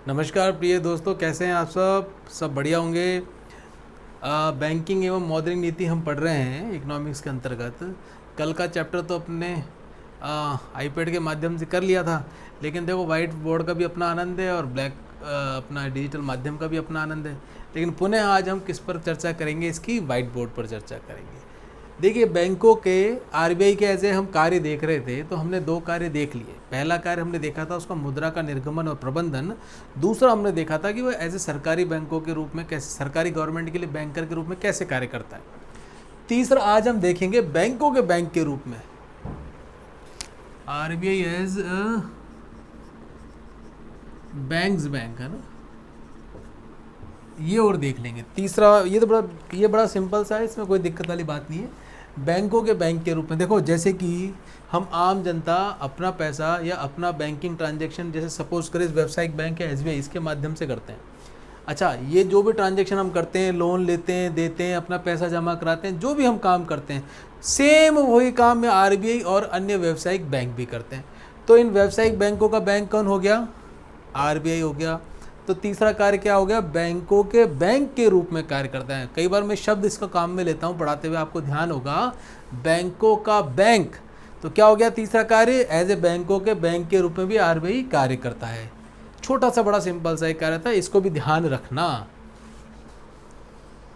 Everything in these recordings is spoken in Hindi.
नमस्कार प्रिय दोस्तों, कैसे हैं आप सब बढ़िया होंगे। बैंकिंग एवं मौद्रिक नीति हम पढ़ रहे हैं इकोनॉमिक्स के अंतर्गत। कल का चैप्टर तो अपने आईपैड के माध्यम से कर लिया था, लेकिन देखो वाइट बोर्ड का भी अपना आनंद है और ब्लैक अपना डिजिटल माध्यम का भी अपना आनंद है। लेकिन पुनः आज हम किस पर चर्चा करेंगे, इसकी वाइट बोर्ड पर चर्चा करेंगे। देखिए, बैंकों के आरबीआई के ऐसे हम कार्य देख रहे थे तो हमने दो कार्य देख लिए। पहला कार्य हमने देखा था उसका मुद्रा का निर्गमन और प्रबंधन। दूसरा हमने देखा था कि वह ऐसे सरकारी बैंकों के रूप में कैसे, सरकारी गवर्नमेंट के लिए बैंकर के रूप में कैसे कार्य करता है। तीसरा आज हम देखेंगे बैंकों के बैंक के रूप में, आरबीआई एज बैंक्स बैंक, है ना, ये और देख लेंगे। तीसरा ये बड़ा सिंपल सा है, इसमें कोई दिक्कत वाली बात नहीं है। बैंकों के बैंक के रूप में देखो, जैसे कि हम आम जनता अपना पैसा या अपना बैंकिंग ट्रांजैक्शन, जैसे सपोज करें व्यावसायिक बैंक है एसबीआई, इसके माध्यम से करते हैं। अच्छा, ये जो भी ट्रांजैक्शन हम करते हैं, लोन लेते हैं, देते हैं, अपना पैसा जमा कराते हैं, जो भी हम काम करते हैं, सेम वही काम में आरबीआई और अन्य व्यावसायिक बैंक भी करते हैं। तो इन व्यावसायिक बैंकों का बैंक कौन हो गया? आरबीआई हो गया। तो तीसरा कार्य क्या हो गया? बैंकों के बैंक के रूप में कार्य करता है। कई बार मैं शब्द इसका काम में लेता हूँ पढ़ाते हुए, आपको ध्यान होगा, बैंकों का बैंक। तो क्या हो गया तीसरा कार्य? एज ए बैंकों के बैंक के रूप में भी आरबीआई कार्य करता है। छोटा सा बड़ा सिंपल सा एक कार्य था, इसको भी ध्यान रखना।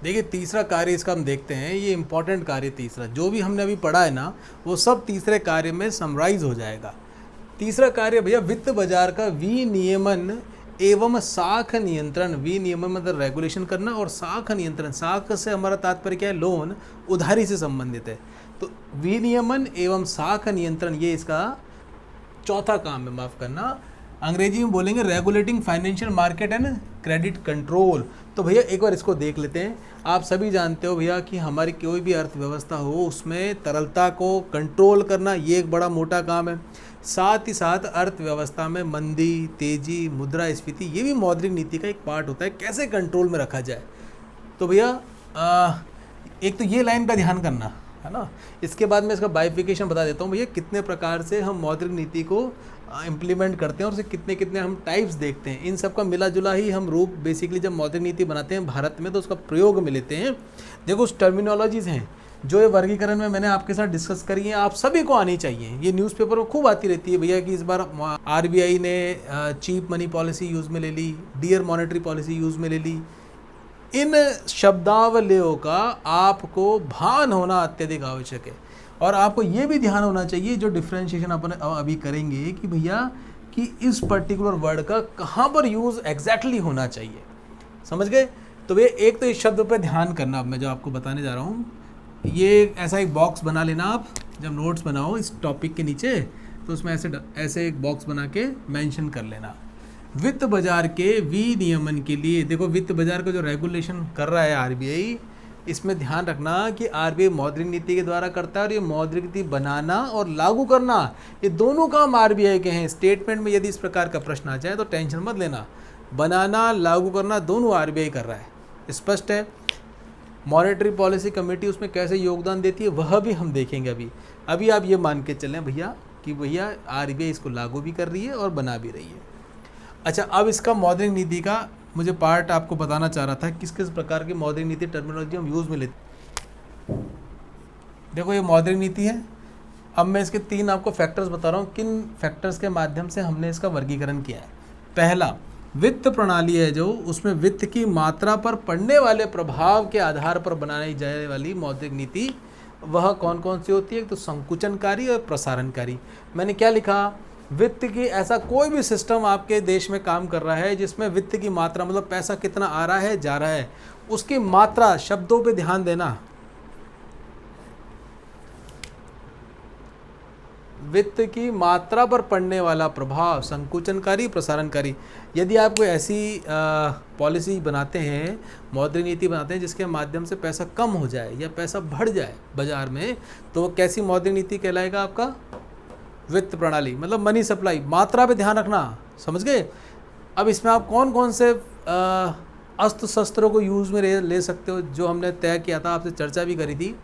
देखिए, तीसरा कार्य इसका हम देखते हैं, ये इंपॉर्टेंट कार्य तीसरा, जो भी हमने अभी पढ़ा है ना, वो सब तीसरे कार्य में समराइज हो जाएगा। तीसरा कार्य भैया वित्त बाजार का विनियमन एवं साख नियंत्रण। विनियमन मतलब रेगुलेशन करना, और साख नियंत्रण, साख से हमारा तात्पर्य क्या है? लोन, उधारी से संबंधित है। तो विनियमन एवं साख नियंत्रण, ये इसका चौथा काम है, माफ करना, अंग्रेजी में बोलेंगे regulating financial market and credit control. तो भैया एक बार इसको देख लेते हैं। आप सभी जानते हो भैया कि हमारी कोई भी अर्थव्यवस्था हो, उसमें तरलता को कंट्रोल करना ये एक बड़ा मोटा काम है। साथ ही साथ अर्थव्यवस्था में मंदी, तेजी, मुद्रास्फीति, ये भी मौद्रिक नीति का एक पार्ट होता है, कैसे कंट्रोल में रखा जाए। तो भैया एक तो ये लाइन का ध्यान करना है ना। इसके बाद मैं इसका बाइफिकेशन बता देता हूँ भैया, कितने प्रकार से हम मौद्रिक नीति को इम्प्लीमेंट करते हैं और उसे कितने कितने हम टाइप्स देखते हैं। इन सब का मिला जुला ही हम रूप बेसिकली जब मौद्रिक नीति बनाते हैं भारत में, तो उसका प्रयोग में लेते हैं। देखो, उस टर्मिनोलॉजीज़ हैं जो ये वर्गीकरण में मैंने आपके साथ डिस्कस करी है, आप सभी को आनी चाहिए। ये न्यूज़पेपर में खूब आती रहती है भैया कि इस बार आरबीआई ने चीप मनी पॉलिसी यूज़ में ले ली, डियर मॉनेटरी पॉलिसी यूज़ में ले ली। इन शब्दावलियों का आपको भान होना अत्यधिक आवश्यक है। और आपको ये भी ध्यान होना चाहिए, जो डिफ्रेंशिएशन अपन अभी करेंगे, कि भैया कि इस पर्टिकुलर वर्ड का कहाँ पर यूज़ एग्जैक्टली होना चाहिए। समझ गए? तो भैया एक तो इस शब्द पर ध्यान करना। अब मैं जो आपको बताने जा रहा हूँ, ये ऐसा एक बॉक्स बना लेना। आप जब नोट्स बनाओ इस टॉपिक के नीचे, तो उसमें ऐसे एक बॉक्स बना के मेंशन कर लेना। वित्त बाजार के विनियमन के लिए, देखो वित्त बाजार का जो रेगुलेशन कर रहा है आरबीआई, इसमें ध्यान रखना कि आरबीआई मौद्रिक नीति के द्वारा करता है, और ये मौद्रिक नीति बनाना और लागू करना, ये दोनों काम आरबीआई के हैं। स्टेटमेंट में यदि इस प्रकार का प्रश्न आ जाए तो टेंशन मत लेना, बनाना लागू करना दोनों आरबीआई कर रहा है। स्पष्ट है? मॉनेटरी पॉलिसी कमेटी उसमें कैसे योगदान देती है वह भी हम देखेंगे। अभी आप ये मान के चलें भैया कि भैया आरबीआई इसको लागू भी कर रही है और बना भी रही है। अच्छा, अब इसका मौद्रिक नीति का मुझे पार्ट आपको बताना चाह रहा था, किस किस प्रकार की मौद्रिक नीति टर्मिनोलॉजी हम यूज़ में लेते। देखो, ये मौद्रिक नीति है। अब मैं इसके 3 आपको फैक्टर्स बता रहा हूँ, किन फैक्टर्स के माध्यम से हमने इसका वर्गीकरण किया है। पहला, वित्त प्रणाली है जो, उसमें वित्त की मात्रा पर पड़ने वाले प्रभाव के आधार पर बनाई जाने वाली मौद्रिक नीति, वह कौन कौन सी होती है? तो संकुचनकारी और प्रसारणकारी। मैंने क्या लिखा? वित्त की, ऐसा कोई भी सिस्टम आपके देश में काम कर रहा है जिसमें वित्त की मात्रा, मतलब पैसा कितना आ रहा है, जा रहा है, उसकी मात्रा, शब्दों पे ध्यान देना, वित्त की मात्रा पर पड़ने वाला प्रभाव संकुचनकारी, प्रसारणकारी। यदि आप कोई ऐसी पॉलिसी बनाते हैं, मौद्रिक नीति बनाते हैं, जिसके माध्यम से पैसा कम हो जाए या पैसा बढ़ जाए बाजार में, तो वो कैसी मौद्रिक नीति कहलाएगा? आपका वित्त प्रणाली, मतलब मनी सप्लाई। मात्रा पे ध्यान रखना, समझ गए? अब इसमें आप कौन कौन से अस्त्र शस्त्रों को यूज़ में ले सकते हो, जो हमने तय किया था, आपसे चर्चा भी करी थी।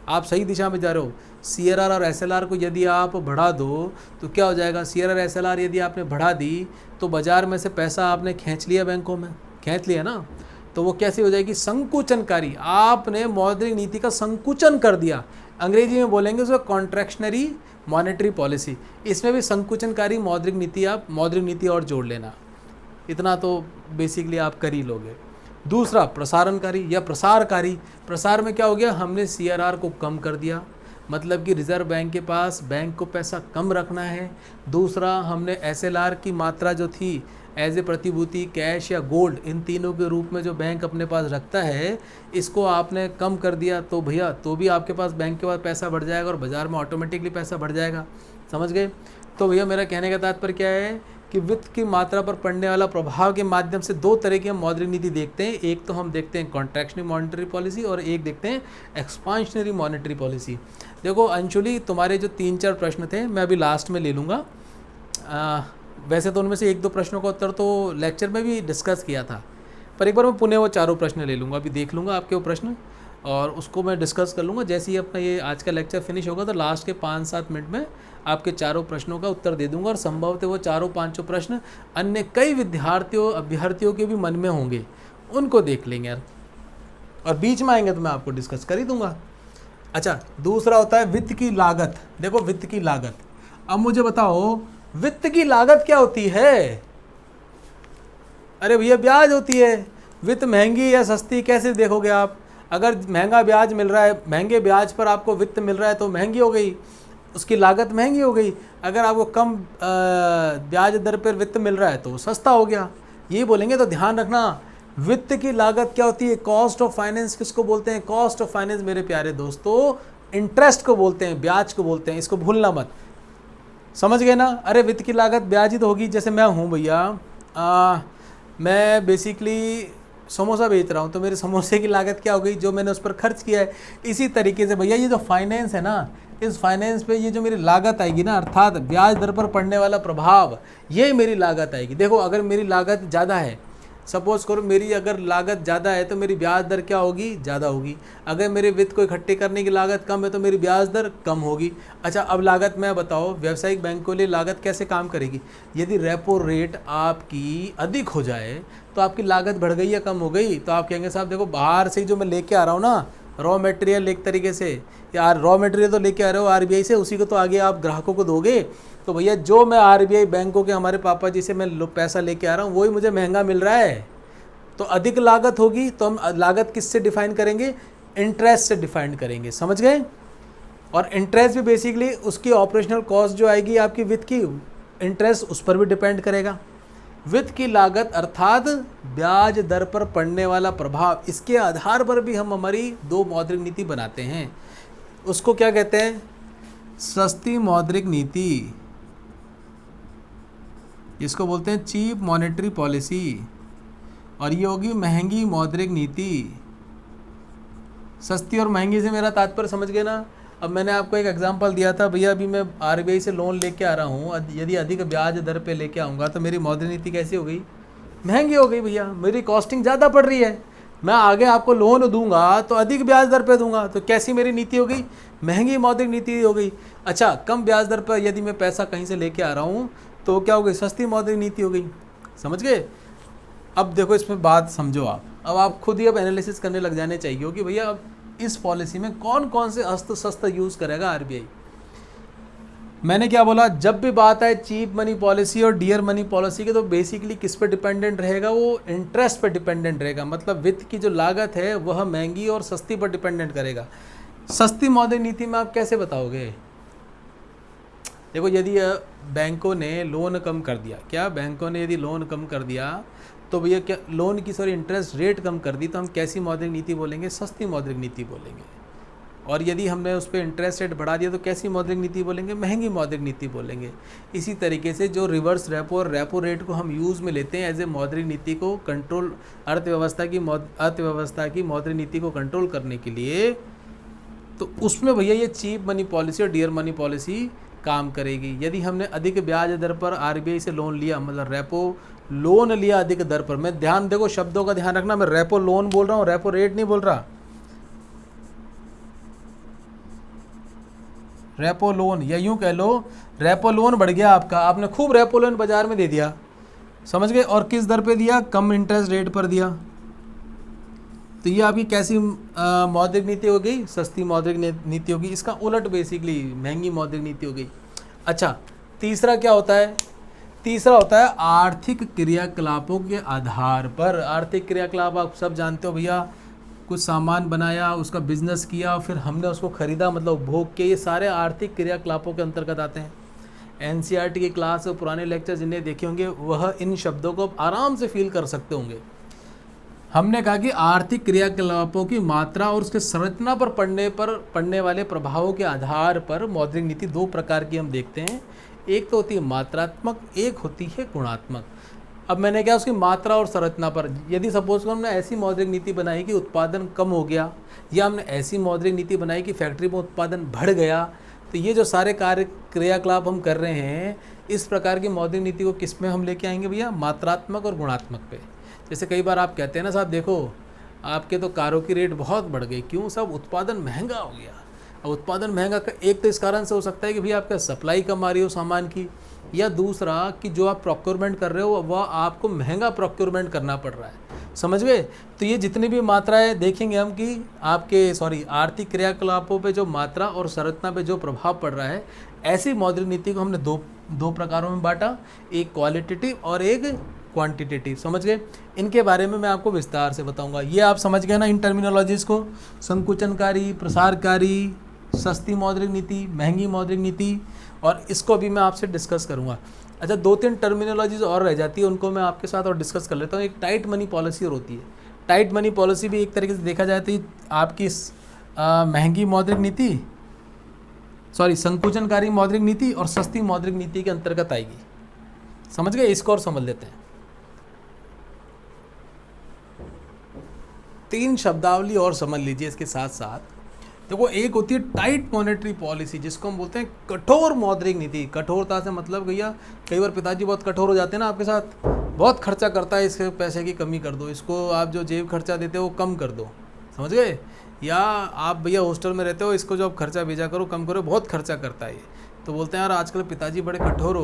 आप सही दिशा में जा रहे हो। CRR और SLR को यदि आप बढ़ा दो तो क्या हो जाएगा, CRR SLR यदि आपने बढ़ा दी तो बाज़ार में से पैसा आपने खींच लिया, बैंकों में खींच लिया ना, तो वो कैसे हो जाएगी, संकुचनकारी। आपने मौद्रिक नीति का संकुचन कर दिया, अंग्रेजी में बोलेंगे उसको कॉन्ट्रैक्शनरी मॉनेटरी पॉलिसी। इसमें भी संकुचनकारी मौद्रिक नीति, आप मौद्रिक नीति और जोड़ लेना, इतना तो बेसिकली आप कर ही लोगे। दूसरा प्रसारणकारी या प्रसारकारी। प्रसार में क्या हो गया, हमने CRR को कम कर दिया, मतलब कि रिजर्व बैंक के पास बैंक को पैसा कम रखना है। दूसरा हमने SLR की मात्रा जो थी एज ए प्रतिभूति, कैश या गोल्ड, इन तीनों के रूप में जो बैंक अपने पास रखता है, इसको आपने कम कर दिया, तो भैया तो भी आपके पास बैंक के पास पैसा बढ़ जाएगा और बाज़ार में ऑटोमेटिकली पैसा बढ़ जाएगा। समझ गए। तो भैया मेरा कहने का तात्पर्य क्या है कि वित्त की मात्रा पर पड़ने वाला प्रभाव के माध्यम से दो तरह की हम मौद्रिक नीति देखते हैं। एक तो हम देखते हैं कॉन्ट्रैक्शनरी मॉनेटरी पॉलिसी और एक देखते हैं एक्सपांशनरी मॉनेटरी पॉलिसी। देखो अंशुली, तुम्हारे जो 3-4 प्रश्न थे मैं अभी लास्ट में ले लूँगा। वैसे तो उनमें से 1-2 प्रश्नों का उत्तर तो लेक्चर में भी डिस्कस किया था, पर एक बार मैं पुनः वो चारों प्रश्न ले लूँगा। अभी देख लूँगा आपके वो प्रश्न और उसको मैं डिस्कस कर लूँगा। जैसे ही अपना ये आज का लेक्चर फिनिश होगा तो लास्ट के 5-7 मिनट में आपके चारों प्रश्नों का उत्तर दे दूंगा और संभवतः वो चारों 5 प्रश्न अन्य कई विद्यार्थियों अभ्यर्थियों के भी मन में होंगे, उनको देख लेंगे यार, और बीच में आएंगे तो मैं आपको डिस्कस कर ही दूंगा। अच्छा, दूसरा होता है वित्त की लागत। देखो वित्त की लागत, अब मुझे बताओ वित्त की लागत क्या होती है। अरे भैया ब्याज होती है। वित्त महंगी या सस्ती कैसे देखोगे आप। अगर महंगा ब्याज मिल रहा है, महंगे ब्याज पर आपको वित्त मिल रहा है तो महंगी हो गई, उसकी लागत महंगी हो गई। अगर आपको कम ब्याज दर पर वित्त मिल रहा है तो सस्ता हो गया, ये बोलेंगे। तो ध्यान रखना वित्त की लागत क्या होती है। कॉस्ट ऑफ फाइनेंस किसको बोलते हैं, कॉस्ट ऑफ फाइनेंस मेरे प्यारे दोस्तों इंटरेस्ट को बोलते हैं, ब्याज को बोलते हैं, इसको भूलना मत। समझ गए ना। अरे वित्त की लागत ब्याज ही तो होगी। जैसे मैं हूँ भैया, मैं बेसिकली समोसा बेच रहा हूँ, तो मेरे समोसे की लागत क्या हो गई, जो मैंने उस पर खर्च किया है। इसी तरीके से भैया ये जो फाइनेंस है ना, इस फाइनेंस पे ये जो मेरी लागत आएगी ना, अर्थात ब्याज दर पर पड़ने वाला प्रभाव, ये मेरी लागत आएगी। देखो अगर मेरी लागत ज़्यादा है, सपोज करो मेरी अगर लागत ज़्यादा है तो मेरी ब्याज दर क्या होगी, ज़्यादा होगी। अगर मेरे वित्त को इकट्ठे करने की लागत कम है तो मेरी ब्याज दर कम होगी। अच्छा, अब लागत मैं बताओ व्यावसायिक बैंकों के लिए लागत कैसे काम करेगी। यदि रेपो रेट आपकी अधिक हो जाए तो आपकी लागत बढ़ गई या कम हो गई, तो आप कहेंगे साहब देखो बाहर से जो मैं लेके आ रहा हूँ ना, रॉ मटेरियल एक तरीके से, यार रॉ मटेरियल तो लेके आ रहे हो RBI से, उसी को तो आगे आप ग्राहकों को दोगे। तो भैया जो मैं RBI बैंकों के हमारे पापा जी से मैं पैसा लेके आ रहा हूँ वही मुझे महंगा मिल रहा है, तो अधिक लागत होगी। तो हम लागत किससे डिफाइन करेंगे, इंटरेस्ट से डिफाइन करेंगे। समझ गए। और इंटरेस्ट भी बेसिकली उसकी ऑपरेशनल कॉस्ट जो आएगी आपकी वित्त की, इंटरेस्ट उस पर भी डिपेंड करेगा। वित्त की लागत अर्थात ब्याज दर पर पड़ने वाला प्रभाव, इसके आधार पर भी हम हमारी दो मौद्रिक नीति बनाते हैं। उसको क्या कहते हैं, सस्ती मौद्रिक नीति, इसको बोलते हैं चीप मॉनेटरी पॉलिसी, और ये होगी महंगी मौद्रिक नीति। सस्ती और महंगी से मेरा तात्पर्य समझ गए ना। अब मैंने आपको एक एग्जांपल दिया था, भैया अभी मैं RBI से लोन लेके आ रहा हूँ, यदि अधिक ब्याज दर पे लेके आऊँगा तो मेरी मौद्रिक नीति कैसी हो गई, महंगी हो गई। भैया मेरी कॉस्टिंग ज़्यादा पड़ रही है, मैं आगे आपको लोन दूंगा तो अधिक ब्याज दर पे दूंगा, तो कैसी मेरी नीति हो गई, महंगी मौद्रिक नीति हो गई। अच्छा, कम ब्याज दर पर यदि मैं पैसा कहीं से लेके आ रहा हूँ तो क्या हो गई, सस्ती मौद्रिक नीति हो गई। समझ गए। अब देखो इसमें बात समझो आप, अब आप खुद ही अब एनालिसिस करने लग जाने चाहिए कि भैया अब इस पॉलिसी में कौन कौन से अस्त्र शस्त्र यूज़ करेगा RBI। मैंने क्या बोला, जब भी बात आए चीप मनी पॉलिसी और डियर मनी पॉलिसी के, तो बेसिकली किस पे डिपेंडेंट रहेगा, वो इंटरेस्ट पे डिपेंडेंट रहेगा। मतलब वित्त की जो लागत है वह महंगी और सस्ती पर डिपेंडेंट करेगा। सस्ती मौद्रिक नीति में आप कैसे बताओगे। देखो यदि बैंकों ने लोन कम कर दिया, क्या बैंकों ने यदि लोन कम कर दिया तो भैया क्या लोन की इंटरेस्ट रेट कम कर दी, तो हम कैसी मौद्रिक नीति बोलेंगे, सस्ती मौद्रिक नीति बोलेंगे। और यदि हमने उस पर इंटरेस्ट रेट बढ़ा दिया तो कैसी मौद्रिक नीति बोलेंगे, महंगी मौद्रिक नीति बोलेंगे। इसी तरीके से जो रिवर्स रेपो और रेपो रेट को हम यूज़ में लेते हैं एज ए मौद्रिक नीति को कंट्रोल, अर्थव्यवस्था की मौद्रिक नीति को कंट्रोल करने के लिए, तो उसमें भैया ये चीप मनी पॉलिसी और डियर मनी पॉलिसी काम करेगी। यदि हमने अधिक ब्याज दर पर RBI से लोन लिया, मतलब रेपो लोन लिया अधिक दर पर, मैं ध्यान देखो शब्दों का ध्यान रखना, मैं रेपो लोन बोल रहा हूँ, रेपो रेट नहीं बोल रहा। रेपो लोन, या यूँ कह लो रेपो लोन बढ़ गया आपका, आपने खूब रेपो लोन बाजार में दे दिया, समझ गए, और किस दर पे दिया, कम इंटरेस्ट रेट पर दिया। तो ये आपकी कैसी मौद्रिक नीति हो गई, सस्ती मौद्रिक नीति होगी। इसका उलट बेसिकली महंगी मौद्रिक नीति हो गई। अच्छा, तीसरा क्या होता है, तीसरा होता है आर्थिक क्रियाकलापों के आधार पर। आर्थिक क्रियाकलाप आप सब जानते हो भैया, कुछ सामान बनाया, उसका बिजनेस किया, फिर हमने उसको खरीदा, मतलब उपभोग किया, ये सारे आर्थिक क्रियाकलापों के अंतर्गत आते हैं। एनसीईआरटी की क्लास और पुराने लेक्चर जिन्हें देखे होंगे वह इन शब्दों को आराम से फील कर सकते होंगे। हमने कहा कि आर्थिक क्रियाकलापों की मात्रा और उसके संरचना पर पड़ने वाले प्रभावों के आधार पर मौद्रिक नीति दो प्रकार की हम देखते हैं। एक तो होती है मात्रात्मक, एक होती है गुणात्मक। अब मैंने क्या, उसकी मात्रा और संरचना पर, यदि सपोज को हमने ऐसी मौद्रिक नीति बनाई कि उत्पादन कम हो गया, या हमने ऐसी मौद्रिक नीति बनाई कि फैक्ट्री में उत्पादन बढ़ गया, तो ये जो सारे कार्य क्रियाकलाप हम कर रहे हैं, इस प्रकार की मौद्रिक नीति को किस में हम लेके आएंगे भैया, मात्रात्मक और गुणात्मक पे। जैसे कई बार आप कहते हैं ना साहब, देखो आपके तो कारों की रेट बहुत बढ़ गई, क्यों साहब, उत्पादन महंगा हो गया। अब उत्पादन महंगा का एक तो इस कारण से हो सकता है कि भैया आपका सप्लाई कम आ रही हो सामान की, या दूसरा कि जो आप प्रोक्योरमेंट कर रहे हो वह आपको महंगा प्रोक्योरमेंट करना पड़ रहा है, समझ गए। तो ये जितनी भी मात्राएं देखेंगे हम कि आपके आर्थिक क्रियाकलापों पे जो मात्रा और संरचना पे जो प्रभाव पड़ रहा है, ऐसी मौद्रिक नीति को हमने दो प्रकारों में बांटा, एक क्वालिटेटिव और एक क्वांटिटेटिव, समझ गए। इनके बारे में मैं आपको विस्तार से बताऊंगा। ये आप समझ गए ना इन टर्मिनोलॉजीज़ को, संकुचनकारी, प्रसारकारी, सस्ती मौद्रिक नीति, महंगी मौद्रिक नीति, और इसको अभी मैं आपसे डिस्कस करूंगा। अच्छा, 2-3 टर्मिनोलॉजीज और रह जाती है, उनको मैं आपके साथ और डिस्कस कर लेता हूँ। एक टाइट मनी पॉलिसी और होती है। टाइट मनी पॉलिसी भी एक तरीके से देखा जाए तो आपकी महंगी मौद्रिक नीति, संकुचनकारी मौद्रिक नीति और सस्ती मौद्रिक नीति के अंतर्गत आएगी, समझ गए। इसको और समझ लेते हैं। 3 शब्दावली और समझ लीजिए इसके साथ साथ। देखो, एक होती है टाइट मॉनेटरी पॉलिसी, जिसको हम बोलते हैं कठोर मौद्रिक नीति। कठोरता से मतलब भैया, कई बार पिताजी बहुत कठोर हो जाते हैं ना आपके साथ, बहुत खर्चा करता है, इसके पैसे की कमी कर दो, इसको आप जो जेब खर्चा देते हो वो कम कर दो, समझ गए। या आप भैया हॉस्टल में रहते हो, इसको जो आप खर्चा भेजा करो कम करो, बहुत खर्चा करता है ये। तो बोलते हैं यार आजकल पिताजी बड़े कठोर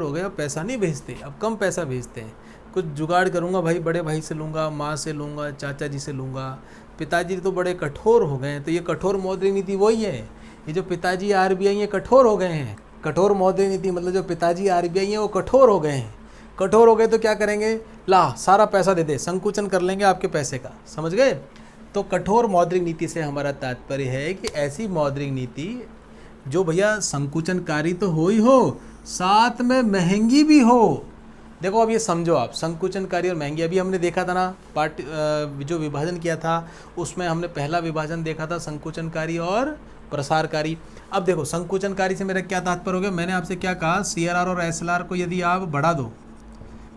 हो गए, अब पैसा नहीं भेजते, अब कम पैसा भेजते हैं, कुछ जुगाड़ करूँगा भाई, बड़े भाई से लूँगा, माँ से लूँगा, चाचा जी से लूँगा, पिताजी तो बड़े कठोर हो गए हैं। तो ये कठोर मौद्रिक नीति वही है। ये जो पिताजी आरबीआई ये कठोर हो गए हैं, कठोर मौद्रिक नीति मतलब जो पिताजी आरबीआई हैं वो कठोर हो गए हैं। कठोर हो गए तो क्या करेंगे, ला सारा पैसा दे दे, संकुचन कर लेंगे आपके पैसे का, समझ गए। तो कठोर मौद्रिक नीति से हमारा तात्पर्य है कि ऐसी मौद्रिक नीति जो भैया संकुचनकारी तो हो ही हो, साथ में महंगी भी हो। देखो अब ये समझो आप, संकुचनकारी और महंगी, अभी हमने देखा था ना जो विभाजन किया था उसमें हमने पहला विभाजन देखा था संकुचनकारी और प्रसारकारी। अब देखो संकुचनकारी से मेरा क्या तात्पर्य हो गया, मैंने आपसे क्या कहा, सीआरआर और एसएलआर को यदि आप बढ़ा दो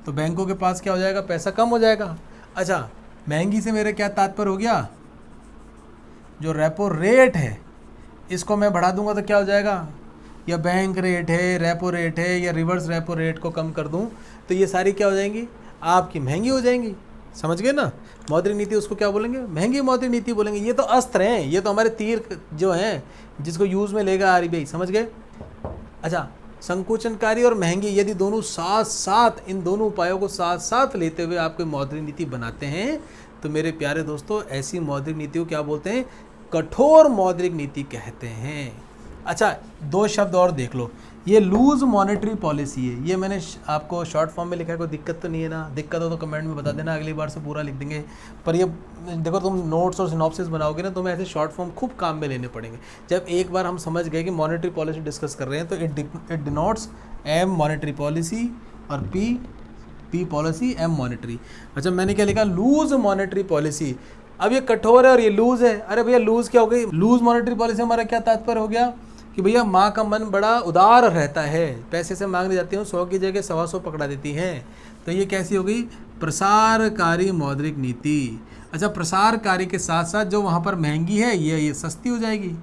तो बैंकों के पास क्या हो जाएगा, पैसा कम हो जाएगा। अच्छा, महंगी से मेरा क्या तात्पर्य हो गया, जो रेपो रेट है इसको मैं बढ़ा दूंगा तो क्या हो जाएगा, या बैंक रेट है, रेपो रेट है, या रिवर्स रेपो रेट को कम कर दूं तो ये सारी क्या हो जाएंगी, आपकी महंगी हो जाएंगी, समझ गए ना। मौद्रिक नीति उसको क्या बोलेंगे, महंगी मौद्रिक नीति बोलेंगे। ये तो अस्त्र हैं, ये तो हमारे तीर जो हैं जिसको यूज़ में लेगा आरबीआई, समझ गए। अच्छा, संकुचनकारी और महंगी यदि दोनों साथ साथ, इन दोनों उपायों को साथ साथ लेते हुए आप कोई मौद्रिक नीति बनाते हैं तो मेरे प्यारे दोस्तों ऐसी मौद्रिक नीति को क्या बोलते हैं, कठोर मौद्रिक नीति कहते हैं। अच्छा, 2 शब्द और देख लो, ये लूज मॉनेटरी पॉलिसी है, ये मैंने आपको शॉर्ट फॉर्म में लिखा है, कोई दिक्कत तो नहीं है ना, दिक्कत हो तो कमेंट में बता देना, अगली बार से पूरा लिख देंगे। पर ये देखो, तुम नोट्स और सिनॉप्सिस बनाओगे ना, तुम्हें ऐसे शॉर्ट फॉर्म खूब काम में लेने पड़ेंगे। जब एक बार हम समझ गए कि मॉनेटरी पॉलिसी डिस्कस कर रहे हैं तो it denotes M monetary policy और पी पॉलिसी एम मॉनेटरी। अच्छा, मैंने क्या लिखा, लूज मॉनेटरी पॉलिसी। अब ये कठोर है और ये लूज है। अरे भैया लूज क्या हो गई, लूज मॉनेटरी पॉलिसी हमारा क्या तात्पर्य हो गया कि भैया माँ का मन बड़ा उदार रहता है, पैसे से मांगने जाती हूँ 100 की जगह 125 पकड़ा देती हैं, तो ये कैसी हो गई, प्रसारकारी मौद्रिक नीति। अच्छा, प्रसारकारी के साथ साथ जो वहाँ पर महंगी है ये सस्ती हो जाएगी।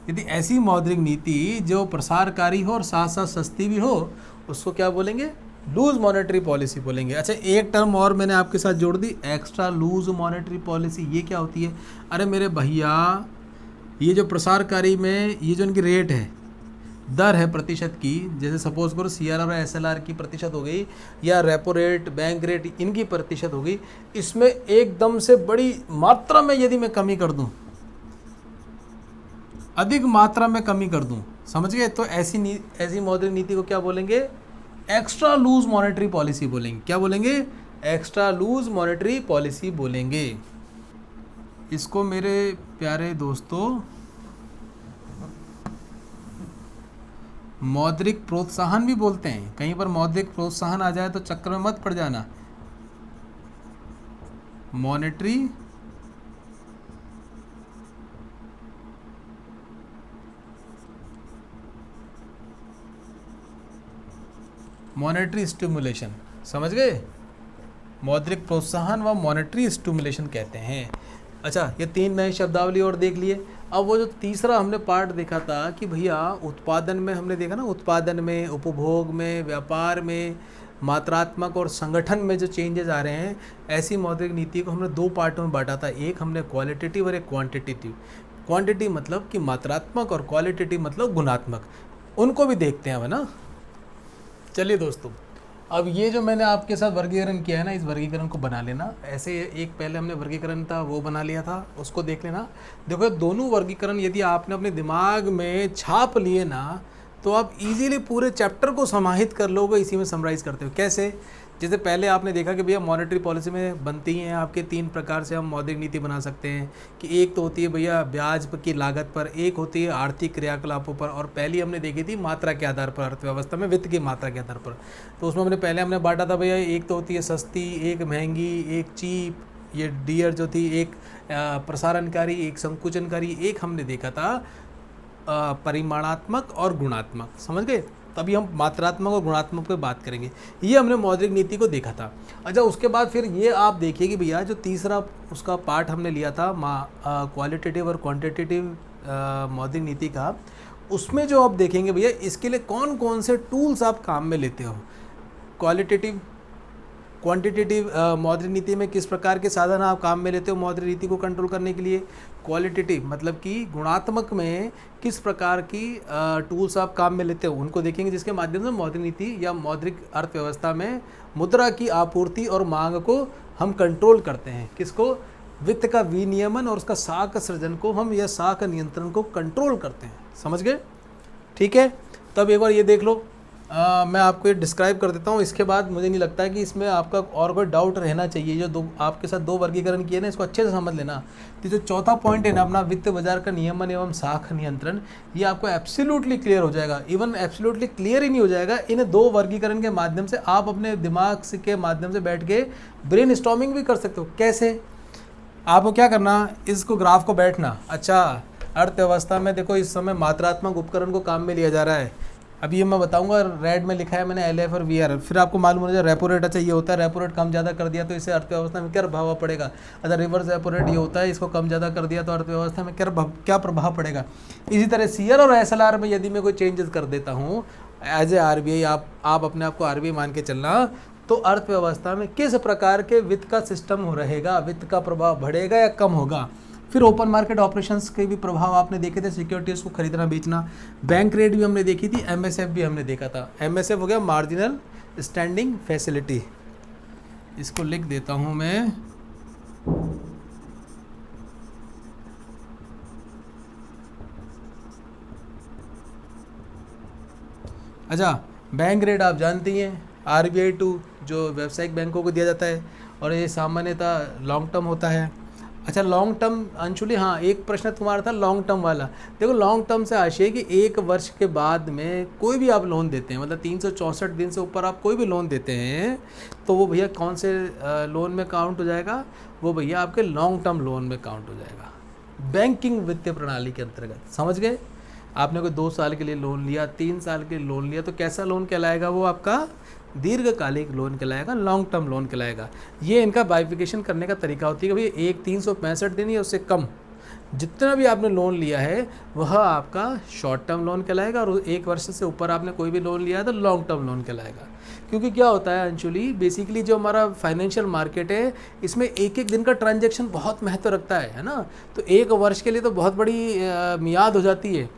यदि ऐसी मौद्रिक नीति जो प्रसारकारी हो और साथ साथ सस्ती भी हो, उसको क्या बोलेंगे, लूज मॉनेटरी पॉलिसी बोलेंगे। अच्छा, एक टर्म और मैंने आपके साथ जोड़ दी, एक्स्ट्रा लूज मॉनेटरी पॉलिसी। ये क्या होती है, अरे मेरे भैया ये जो प्रसारकारी में ये जो इनकी रेट है, दर है प्रतिशत की, जैसे सपोज करो CRR और SLR की प्रतिशत हो गई, या रेपो रेट, बैंक रेट, इनकी प्रतिशत हो गई, इसमें एकदम से बड़ी मात्रा में यदि मैं कमी कर दूं, अधिक मात्रा में कमी कर दूं, समझ गए, तो ऐसी मौद्रिक नीति को क्या बोलेंगे? एक्स्ट्रा लूज मॉनेटरी पॉलिसी बोलेंगे। क्या बोलेंगे? एक्स्ट्रा लूज मॉनेटरी पॉलिसी बोलेंगे। इसको मेरे प्यारे दोस्तों मौद्रिक प्रोत्साहन भी बोलते हैं। कहीं पर मौद्रिक प्रोत्साहन आ जाए तो चक्कर में मत पड़ जाना। मॉनेटरी स्टिमुलेशन, समझ गए? मौद्रिक प्रोत्साहन व मॉनेटरी स्टिमुलेशन कहते हैं। अच्छा, ये 3 नए शब्दावली और देख लिए। अब वो जो तीसरा हमने पार्ट देखा था कि भैया उत्पादन में, हमने देखा ना, उत्पादन में, उपभोग में, व्यापार में, मात्रात्मक और संगठन में जो चेंजेस आ रहे हैं, ऐसी मौद्रिक नीति को हमने 2 पार्टों में बांटा था। एक हमने क्वालिटेटिव और एक क्वांटिटेटिव। क्वांटिटी मतलब कि मात्रात्मक और क्वालिटेटिव मतलब गुणात्मक। उनको भी देखते हैं, है ना। चलिए दोस्तों, अब ये जो मैंने आपके साथ वर्गीकरण किया है ना, इस वर्गीकरण को बना लेना। ऐसे एक पहले हमने वर्गीकरण था वो बना लिया था, उसको देख लेना। देखो, दोनों वर्गीकरण यदि आपने अपने दिमाग में छाप लिए ना, तो आप इजीली पूरे चैप्टर को समाहित कर लोगे, इसी में समराइज़ करते हो। कैसे? जैसे पहले आपने देखा कि भैया मॉनेटरी पॉलिसी में बनती हैं आपके 3 प्रकार से हम मौद्रिक नीति बना सकते हैं कि एक तो होती है भैया ब्याज की लागत पर, एक होती है आर्थिक क्रियाकलापों पर, और पहली हमने देखी थी मात्रा के आधार पर, अर्थव्यवस्था में वित्त की मात्रा के आधार पर। तो उसमें हमने बांटा था भैया, एक तो होती है सस्ती, एक महंगी, एक चीप, ये डियर जो थी, एक प्रसारणकारी, एक संकुचनकारी, एक हमने देखा था परिमाणात्मक और गुणात्मक। समझ गए? तभी हम मात्रात्मक और गुणात्मक पे बात करेंगे। ये हमने मौद्रिक नीति को देखा था। अच्छा, उसके बाद फिर ये आप देखिए कि भैया जो तीसरा उसका पार्ट हमने लिया था क्वालिटेटिव और क्वांटिटेटिव मौद्रिक नीति का, उसमें जो आप देखेंगे भैया इसके लिए कौन कौन से टूल्स आप काम में लेते हो। क्वांटिटेटिव मौद्रिक नीति में किस प्रकार के साधन आप काम में लेते हो मौद्रिक नीति को कंट्रोल करने के लिए। क्वालिटेटिव मतलब कि गुणात्मक में किस प्रकार की टूल्स आप काम में लेते हो, उनको देखेंगे, जिसके माध्यम से मौद्रिक नीति या मौद्रिक अर्थव्यवस्था में मुद्रा की आपूर्ति और मांग को हम कंट्रोल करते हैं। किसको? वित्त का विनियमन और उसका साख सृजन को हम, या साख नियंत्रण को कंट्रोल करते हैं। समझ गए? ठीक है, तब एक बार ये देख लो। मैं आपको ये डिस्क्राइब कर देता हूँ। इसके बाद मुझे नहीं लगता है कि इसमें आपका और कोई डाउट रहना चाहिए। जो आपके साथ 2 वर्गीकरण किए ना, इसको अच्छे से समझ लेना। तो जो चौथा पॉइंट है ना अपना, वित्त बाजार का नियमन एवं साख नियंत्रण, ये आपको एब्सोल्युटली क्लियर हो जाएगा। इवन एब्सोल्युटली क्लियर ही नहीं हो जाएगा, इन 2 वर्गीकरण के माध्यम से आप अपने दिमाग के माध्यम से बैठ के ब्रेन स्टॉर्मिंग भी कर सकते हो। कैसे? आपको क्या करना, इसको ग्राफ को बैठना। अच्छा, अर्थव्यवस्था में देखो इस समय मात्रात्मक उपकरण को काम में लिया जा रहा है। अभी ये मैं बताऊंगा, रेड में लिखा है मैंने LF और VR। फिर आपको मालूम हो जाए रेपो रेट। अच्छा, ये होता है रेपो रेट कम ज़्यादा कर दिया तो इससे अर्थव्यवस्था में क्या प्रभाव पड़ेगा। अच्छा, रिवर्स रेपो रेट ये होता है, इसको कम ज़्यादा कर दिया तो अर्थव्यवस्था में क्या प्रभाव पड़ेगा। इसी तरह CR और SLR में यदि मैं कोई चेंजेस कर देता हूँ एज ए RBI, आप अपने आप को RBI मान के चलना, तो अर्थव्यवस्था में किस प्रकार के वित्त का सिस्टम रहेगा, वित्त का प्रभाव बढ़ेगा या कम होगा। फिर ओपन मार्केट ऑपरेशंस के भी प्रभाव आपने देखे थे, सिक्योरिटीज़ को खरीदना बेचना। बैंक रेट भी हमने देखी थी, MSF भी हमने देखा था। MSF हो गया मार्जिनल स्टैंडिंग फैसिलिटी। इसको लिख देता हूँ मैं। अच्छा, बैंक रेट आप जानती हैं, RBI टू जो व्यावसायिक बैंकों को दिया जाता है, और ये सामान्यतः लॉन्ग टर्म होता है। अच्छा, लॉन्ग टर्म अंशुली, हाँ एक प्रश्न तुम्हारा था लॉन्ग टर्म वाला। देखो, लॉन्ग टर्म से आशय कि 1 वर्ष के बाद में कोई भी आप लोन देते हैं, मतलब 364 दिन से ऊपर आप कोई भी लोन देते हैं, तो वो भैया कौन से लोन में काउंट हो जाएगा, वो भैया आपके लॉन्ग टर्म लोन में काउंट हो जाएगा, बैंकिंग वित्तीय प्रणाली के अंतर्गत। समझ गए? आपने कोई 2 साल के लिए लोन लिया, 3 साल के लिए लोन लिया, तो कैसा लोन कहलाएगा, वो आपका दीर्घकालिक लोन कहलाएगा, लॉन्ग टर्म लोन कहलाएगा। ये इनका बाइफिकेशन करने का तरीका होती है कि भाई 365 दिन या उससे कम जितना भी आपने लोन लिया है वह आपका शॉर्ट टर्म लोन कहलाएगा, और 1 वर्ष से ऊपर आपने कोई भी लोन लिया है तो लॉन्ग टर्म लोन कहलाएगा। क्योंकि क्या होता है अंशुली, बेसिकली जो हमारा फाइनेंशियल मार्केट है इसमें एक एक दिन का ट्रांजैक्शन बहुत महत्व रखता है ना। तो एक वर्ष के लिए तो बहुत बड़ी मियाद हो जाती है।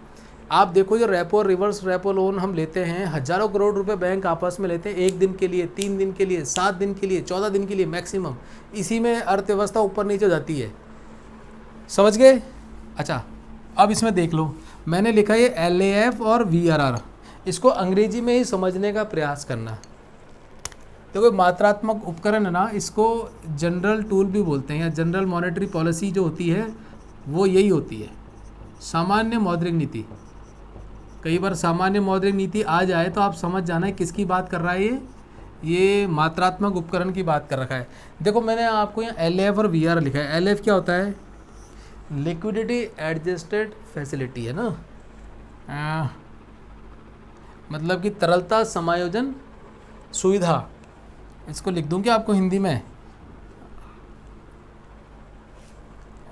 आप देखो जो रेपो रिवर्स रेपो लोन हम लेते हैं, हज़ारों करोड़ रुपए बैंक आपस में लेते हैं, 1 दिन के लिए, 3 दिन के लिए, 7 दिन के लिए, 14 दिन के लिए मैक्सिमम। इसी में अर्थव्यवस्था ऊपर नीचे हो जाती है, समझ गए। अच्छा अब इसमें देख लो, मैंने लिखा है LAF और VRR, इसको अंग्रेजी में ही समझने का प्रयास करना। देखो मात्रात्मक उपकरण है ना, इसको जनरल टूल भी बोलते हैं, या जनरल मॉनेटरी पॉलिसी जो होती है वो यही होती है, सामान्य मौद्रिक नीति। कई बार सामान्य मौद्रिक नीति आ जाए तो आप समझ जाना है किसकी बात कर रहा है ये मात्रात्मक उपकरण की बात कर रखा है। देखो मैंने आपको यहाँ LAF और VRR लिखा है। LAF क्या होता है? लिक्विडिटी एडजस्टेड फैसिलिटी है ना, मतलब कि तरलता समायोजन सुविधा। इसको लिख दूं क्या आपको हिंदी में?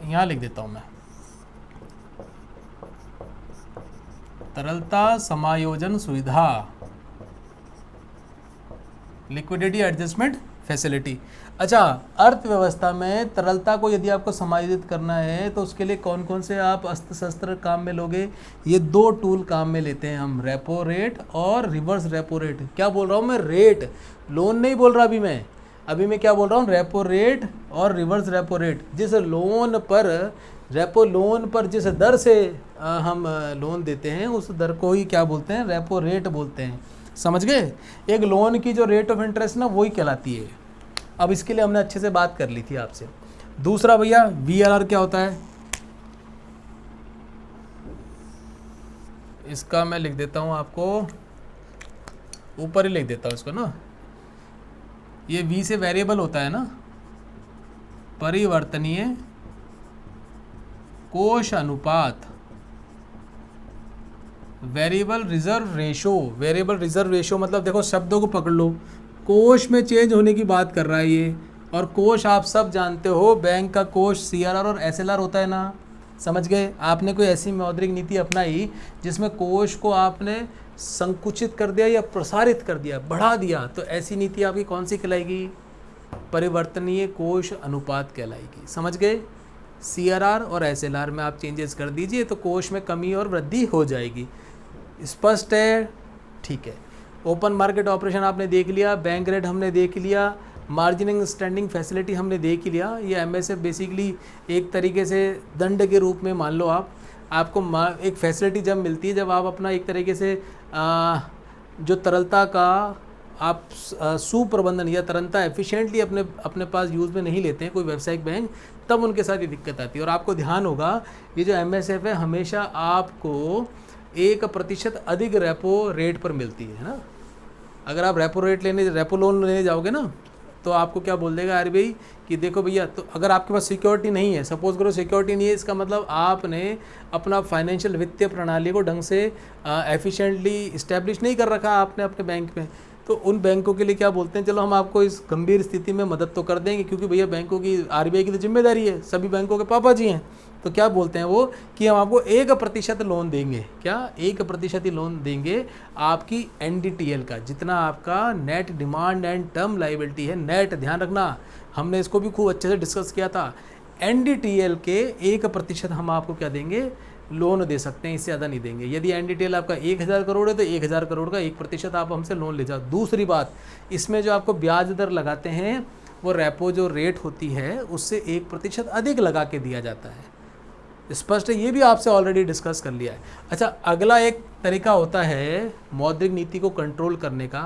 यहाँ लिख देता हूँ मैं, तरलता समायोजन सुविधा, लिक्विडिटी एडजस्टमेंट फैसिलिटी। अच्छा, अर्थव्यवस्था में तरलता को यदि आपको समायोजित करना है तो उसके लिए कौन कौन से आप अस्त्र शस्त्र काम में लोगे? ये 2 टूल काम में लेते हैं हम, रेपो रेट और रिवर्स रेपो रेट। क्या बोल रहा हूँ मैं? रेट, लोन नहीं बोल रहा अभी मैं क्या बोल रहा हूँ? रेपो रेट और रिवर्स रेपो रेट। जिस लोन पर, रेपो लोन पर जिस दर से हम लोन देते हैं उस दर को ही क्या बोलते हैं? रेपो रेट बोलते हैं, समझ गए। एक लोन की जो रेट ऑफ इंटरेस्ट ना वही कहलाती है। अब इसके लिए हमने अच्छे से बात कर ली थी आपसे। दूसरा भैया VRR क्या होता है? इसका मैं लिख देता हूँ आपको, ऊपर ही लिख देता हूँ इसको ना। ये V से वेरिएबल होता है ना, परिवर्तनीय कोष अनुपात, variable reserve ratio. Variable reserve ratio मतलब देखो शब्दों को पकड़ लो, कोष में चेंज होने की बात कर रहा है ये। और कोष आप सब जानते हो, बैंक का कोष CRR और SLR होता है ना, समझ गए। आपने कोई ऐसी मौद्रिक नीति अपनाई जिसमें कोष को आपने संकुचित कर दिया या प्रसारित कर दिया, बढ़ा दिया, तो ऐसी नीति आपकी कौन सी कहलाएगी? परिवर्तनीय कोष अनुपात कहलाएगी, समझ गए। CRR और SLR में आप चेंजेस कर दीजिए तो कोष में कमी और वृद्धि हो जाएगी। स्पष्ट है? ठीक है। ओपन मार्केट ऑपरेशन आपने देख लिया, बैंक रेट हमने देख लिया, मार्जिनिंग स्टैंडिंग फैसिलिटी हमने देख ही लिया। ये MSF बेसिकली एक तरीके से दंड के रूप में मान लो आपको एक फैसिलिटी जब मिलती है जब आप अपना एक तरीके से जो तरलता का आप सुप्रबंधन या तरलता एफिशिएंटली अपने पास यूज़ में नहीं लेते हैं कोई व्यावसायिक बैंक, तब उनके साथ ये दिक्कत आती है। और आपको ध्यान होगा ये जो MSF है हमेशा आपको 1% अधिक रेपो रेट पर मिलती है ना। अगर आप रेपो लोन लेने जाओगे ना तो आपको क्या बोल देगा RBI कि देखो भैया, तो अगर आपके पास सिक्योरिटी नहीं है, सपोज करो सिक्योरिटी नहीं है, इसका मतलब आपने अपना फाइनेंशियल वित्तीय प्रणाली को ढंग से एफिशिएंटली इस्टेब्लिश नहीं कर रखा आपने अपने बैंक में, तो उन बैंकों के लिए क्या बोलते हैं, चलो हम आपको इस गंभीर स्थिति में मदद तो कर देंगे, क्योंकि भैया बैंकों की RBI की तो जिम्मेदारी है, सभी बैंकों के पापा जी हैं। तो क्या बोलते हैं वो कि हम आपको 1% लोन देंगे। क्या? 1% ही लोन देंगे आपकी NDTL का, जितना आपका net demand and term liability है। नेट ध्यान रखना, हमने इसको भी खूब अच्छे से डिस्कस किया था। NDTL के 1% हम आपको क्या देंगे? लोन दे सकते हैं, इससे ज़्यादा नहीं देंगे। यदि NDTL आपका 1000 करोड़ है तो 1000 करोड़ का 1% आप हमसे लोन ले जाओ। दूसरी बात, इसमें जो आपको ब्याज दर लगाते हैं वो रेपो जो रेट होती है उससे 1% अधिक लगा के दिया जाता है। स्पष्ट है? ये भी आपसे ऑलरेडी डिस्कस कर लिया है। अच्छा, अगला एक तरीका होता है मौद्रिक नीति को कंट्रोल करने का,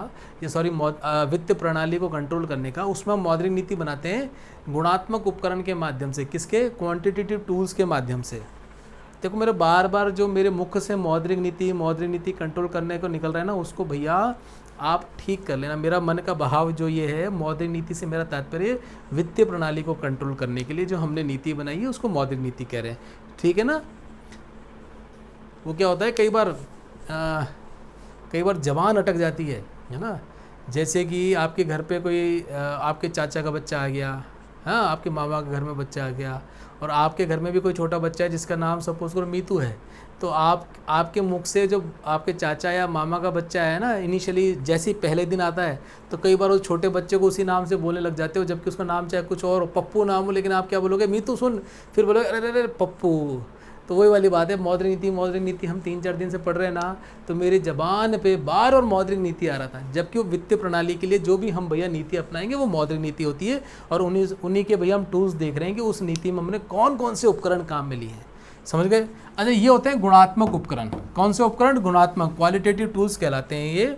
वित्त प्रणाली को कंट्रोल करने का। उसमें हम मौद्रिक नीति बनाते हैं गुणात्मक उपकरण के माध्यम से। किसके? क्वांटिटेटिव टूल्स के माध्यम से। देखो मेरे बार बार जो मेरे मुख से मौद्रिक नीति कंट्रोल करने को निकल रहा है ना, उसको भैया आप ठीक कर लेना। मेरा मन का बहाव जो ये है, मौद्रिक नीति से मेरा तात्पर्य वित्तीय प्रणाली को कंट्रोल करने के लिए जो हमने नीति बनाई है उसको मौद्रिक नीति कह रहे हैं, ठीक है ना। वो क्या होता है, कई बार जबान अटक जाती है ना। जैसे कि आपके घर पे कोई आपके चाचा का बच्चा आ गया, हाँ, आपके मामा के घर में बच्चा आ गया, और आपके घर में भी कोई छोटा बच्चा है जिसका नाम सपोज करो मीतू है। तो आपके मुख से जो आपके चाचा या मामा का बच्चा है ना, इनिशियली जैसे ही पहले दिन आता है तो कई बार उस छोटे बच्चे को उसी नाम से बोलने लग जाते हो, जबकि उसका नाम चाहे कुछ और पप्पू नाम हो, लेकिन आप क्या बोलोगे, मीतू सुन, फिर बोलोगे अरे अरे पप्पू। तो वही वाली बात है, मौद्रिक नीति हम 3-4 दिन से पढ़ रहे हैं ना, तो मेरी ज़बान पे बार और मौद्रिक नीति आ रहा था, जबकि वो वित्तीय प्रणाली के लिए जो भी हम भैया नीति अपनाएंगे वो मौद्रिक नीति होती है। और उन्हीं के भैया हम टूल्स देख रहे हैं कि उस नीति में हमने कौन कौन से उपकरण काम में लिए हैं, समझ गए। अच्छा, ये होते हैं गुणात्मक उपकरण। कौन से उपकरण? गुणात्मक, क्वालिटेटिव टूल्स कहलाते हैं ये।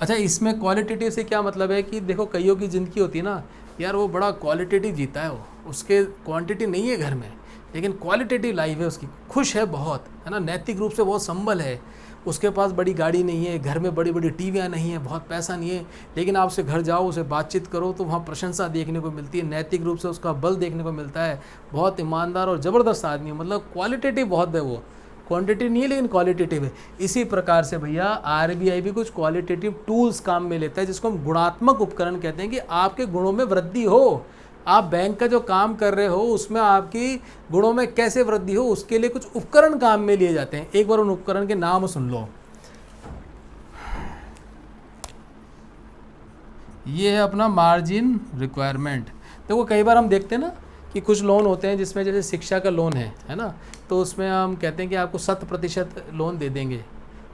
अच्छा, इसमें क्वालिटेटिव से क्या मतलब है कि देखो कईयों की ज़िंदगी होती है ना यार, वो बड़ा क्वालिटेटिव जीता है, वो उसके क्वांटिटी नहीं है घर में, लेकिन क्वालिटेटिव लाइफ है उसकी, खुश है बहुत, है ना, नैतिक रूप से बहुत संबल है, उसके पास बड़ी गाड़ी नहीं है, घर में बड़ी बड़ी टीवियाँ नहीं है, बहुत पैसा नहीं है, लेकिन आप उसे घर जाओ, उसे बातचीत करो तो वहाँ प्रशंसा देखने को मिलती है, नैतिक रूप से उसका बल देखने को मिलता है, बहुत ईमानदार और ज़बरदस्त आदमी है, मतलब क्वालिटेटिव बहुत है वो, क्वांटिटी नहीं है लेकिन क्वालिटेटिव है। इसी प्रकार से भैया आरबीआई भी कुछ क्वालिटेटिव टूल्स काम में लेता है, जिसको हम गुणात्मक उपकरण कहते हैं, कि आपके गुणों में वृद्धि हो, आप बैंक का जो काम कर रहे हो उसमें आपकी गुणों में कैसे वृद्धि हो, उसके लिए कुछ उपकरण काम में लिए जाते हैं। एक बार उन उपकरण के नाम सुन लो। ये है अपना मार्जिन रिक्वायरमेंट। देखो कई बार हम देखते हैं ना कि कुछ लोन होते हैं जिसमें जैसे शिक्षा का लोन है ना, तो उसमें हम कहते हैं कि आपको 100% लोन दे देंगे।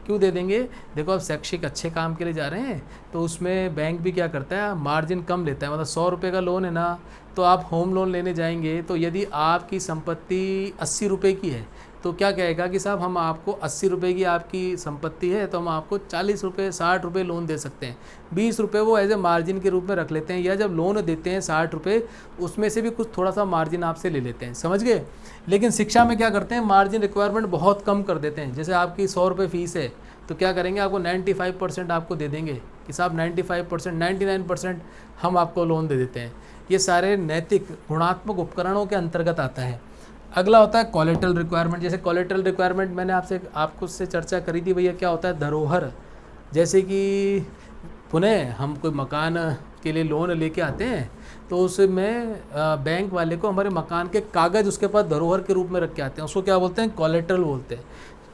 क्यों दे देंगे? देखो आप शैक्षिक अच्छे काम के लिए जा रहे हैं, तो उसमें बैंक भी क्या करता है, मार्जिन कम लेता है। मतलब 100 रुपये का लोन है ना, तो आप होम लोन लेने जाएंगे तो यदि आपकी संपत्ति 80 रुपये की है तो क्या कहेगा कि साहब हम आपको 80 रुपये की आपकी संपत्ति है तो हम आपको 40 रुपये 60 रुपये लोन दे सकते हैं। 20 रुपये वो एज ए मार्जिन के रूप में रख लेते हैं, या जब लोन देते हैं 60 रुपये उसमें से भी कुछ थोड़ा सा मार्जिन आपसे ले लेते हैं, समझ गए। लेकिन शिक्षा में क्या करते हैं, मार्जिन रिक्वायरमेंट बहुत कम कर देते हैं। जैसे आपकी 100 रुपये फ़ीस है तो क्या करेंगे, आपको 95% आपको दे देंगे कि साहब 95%, 99% हम आपको लोन दे देते हैं। ये सारे नैतिक गुणात्मक उपकरणों के अंतर्गत आता है। अगला होता है कोलेटरल रिक्वायरमेंट। जैसे कोलेटरल रिक्वायरमेंट मैंने आपको उससे चर्चा करी थी भैया, क्या होता है, धरोहर। जैसे कि पुनः हम कोई मकान के लिए लोन लेके आते हैं तो उसमें बैंक वाले को हमारे मकान के कागज़ उसके पास धरोहर के रूप में रख के आते हैं, उसको क्या बोलते हैं, कोलेटरल बोलते हैं।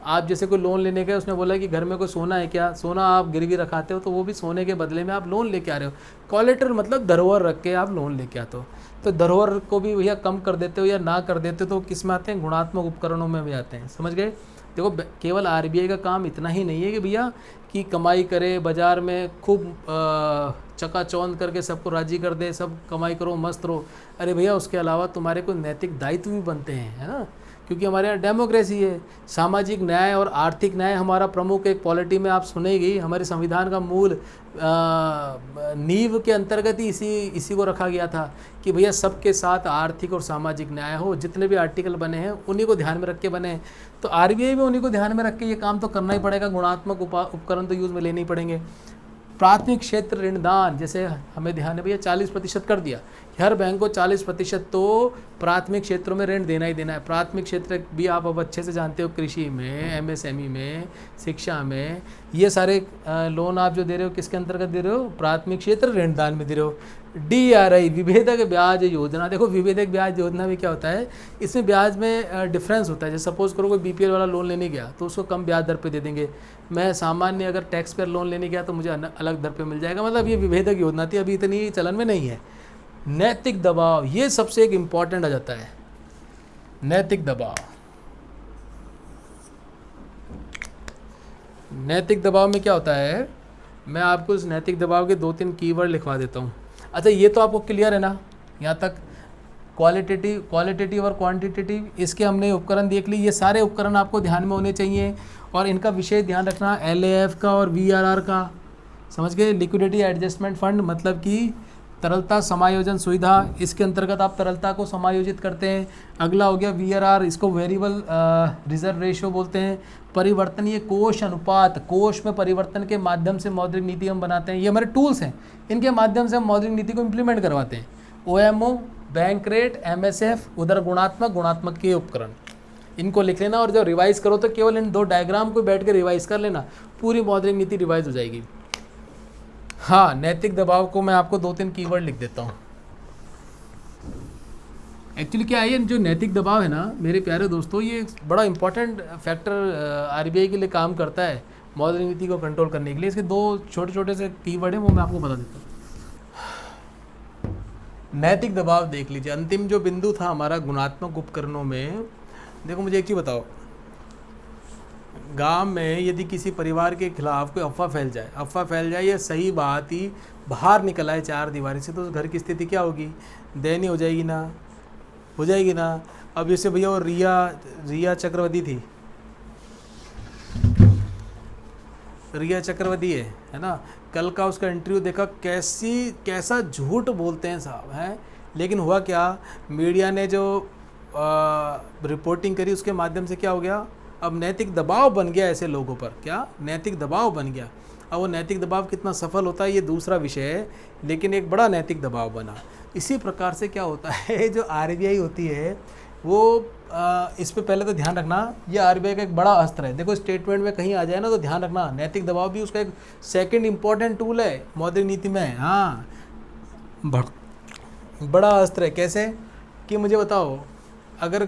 आप जैसे कोई लोन लेने गए, उसने बोला कि घर में कोई सोना है क्या, सोना आप गिरवी रखाते हो तो वो भी सोने के बदले में आप लोन लेके आ रहे हो। कोलेटरल मतलब धरोहर रख के आप लोन लेके आते हो। तो धरोहर को भी भैया कम कर देते हो या ना कर देते हो तो किस में आते हैं, गुणात्मक उपकरणों में भी आते हैं, समझ गए। देखो केवल आरबीआई का काम इतना ही नहीं है कि भैया कि कमाई करे, बाज़ार में खूब चकाचौंध करके सबको राज़ी कर दे, सब कमाई करो मस्त रहो। अरे भैया उसके अलावा तुम्हारे को नैतिक दायित्व भी बनते हैं, है ना, क्योंकि हमारे यहाँ डेमोक्रेसी है। सामाजिक न्याय और आर्थिक न्याय हमारा प्रमुख एक पॉलिटी में आप सुनेगी, हमारे संविधान का मूल नींव के अंतर्गत ही इसी को रखा गया था कि भैया सबके साथ आर्थिक और सामाजिक न्याय हो। जितने भी आर्टिकल बने हैं उन्हीं को ध्यान में रख के बने हैं, तो आरबीआई भी उन्हीं को ध्यान में रख के ये काम तो करना ही पड़ेगा। गुणात्मक उपकरण तो यूज़ में लेने ही पड़ेंगे। प्राथमिक क्षेत्र ऋणदान, जैसे हमें ध्यान है भैया 40% कर दिया, हर बैंक को 40% तो प्राथमिक क्षेत्रों में ऋण देना ही देना है। प्राथमिक क्षेत्र भी आप अब अच्छे से जानते हो, कृषि में, एमएसएमई में, शिक्षा में, ये सारे लोन आप जो दे रहे हो किसके अंतर्गत दे रहे हो, प्राथमिक क्षेत्र ऋणदान में दे रहे हो। DRI विभेदक ब्याज योजना, देखो विभेदक ब्याज योजना में क्या होता है, इसमें ब्याज में डिफरेंस होता है। जैसे सपोज करो कोई BPL वाला लोन लेने गया तो उसको कम ब्याज दर पे दे देंगे, मैं सामान्य अगर टैक्स पेयर लोन लेने गया तो मुझे अलग दर पे मिल जाएगा। मतलब ये विभेदक योजना थी, अभी इतनी चलन में नहीं है। नैतिक दबाव, ये सबसे एक इम्पॉर्टेंट आ जाता है, नैतिक दबाव। नैतिक दबाव में क्या होता है, मैं आपको इस नैतिक दबाव के 2-3 कीवर्ड लिखवा देता हूँ। अच्छा ये तो आपको क्लियर है ना, यहाँ तक क्वालिटेटिव और क्वांटिटेटिव इसके हमने उपकरण देख ली। ये सारे उपकरण आपको ध्यान में होने चाहिए और इनका विशेष ध्यान रखना LAF का और VRR का, समझ गए। लिक्विडिटी एडजस्टमेंट फंड मतलब कि तरलता समायोजन सुविधा, इसके अंतर्गत आप तरलता को समायोजित करते हैं। अगला हो गया VRR, इसको वेरिएबल रिजर्व रेशियो बोलते हैं। परिवर्तनीय कोष अनुपात, कोष में परिवर्तन के माध्यम से मौद्रिक नीति हम बनाते हैं। ये हमारे टूल्स हैं, इनके माध्यम से हम मौद्रिक नीति को इम्प्लीमेंट करवाते हैं। OMO, बैंक रेट, MSF, उधर गुणात्मक के उपकरण, इनको लिख लेना और जब रिवाइज करो तो केवल इन 2 डायग्राम को बैठ के रिवाइज कर लेना, पूरी मौद्रिक नीति रिवाइज हो जाएगी। हाँ, नैतिक दबाव को मैं आपको 2-3 कीवर्ड लिख देता हूँ। एक्चुअली क्या है, ये जो नैतिक दबाव है ना मेरे प्यारे दोस्तों, ये बड़ा इंपॉर्टेंट फैक्टर आरबीआई के लिए काम करता है मौद्रिक नीति को कंट्रोल करने के लिए। इसके दो छोटे छोटे से कीवर्ड हैं, वो मैं आपको बता देता हूँ। नैतिक दबाव देख लीजिए, अंतिम जो बिंदु था हमारा गुणात्मक उपकरणों में। देखो मुझे एक चीज़ बताओ, गांव में यदि किसी परिवार के खिलाफ कोई अफवाह फैल जाए या सही बात ही बाहर निकल आए चार दीवारी से, तो उस घर की स्थिति क्या होगी? दयनीय हो जाएगी ना। अब जैसे भैया वो रिया चक्रवर्ती थी, रिया चक्रवर्ती है ना, कल का उसका इंटरव्यू देखा, कैसा झूठ बोलते हैं साहब हैं। लेकिन हुआ क्या, मीडिया ने जो रिपोर्टिंग करी उसके माध्यम से क्या हो गया, अब नैतिक दबाव बन गया ऐसे लोगों पर। क्या नैतिक दबाव बन गया? अब वो नैतिक दबाव कितना सफल होता है ये दूसरा विषय है, लेकिन एक बड़ा नैतिक दबाव बना। इसी प्रकार से क्या होता है, जो आरबीआई होती है वो इस पे पहले तो ध्यान रखना, ये आरबीआई का एक बड़ा अस्त्र है। देखो स्टेटमेंट में कहीं आ जाए ना तो ध्यान रखना, नैतिक दबाव भी उसका एक सेकंड इंपॉर्टेंट टूल है मौद्रिक नीति में। हाँ, बड़ा अस्त्र है। कैसे कि मुझे बताओ, अगर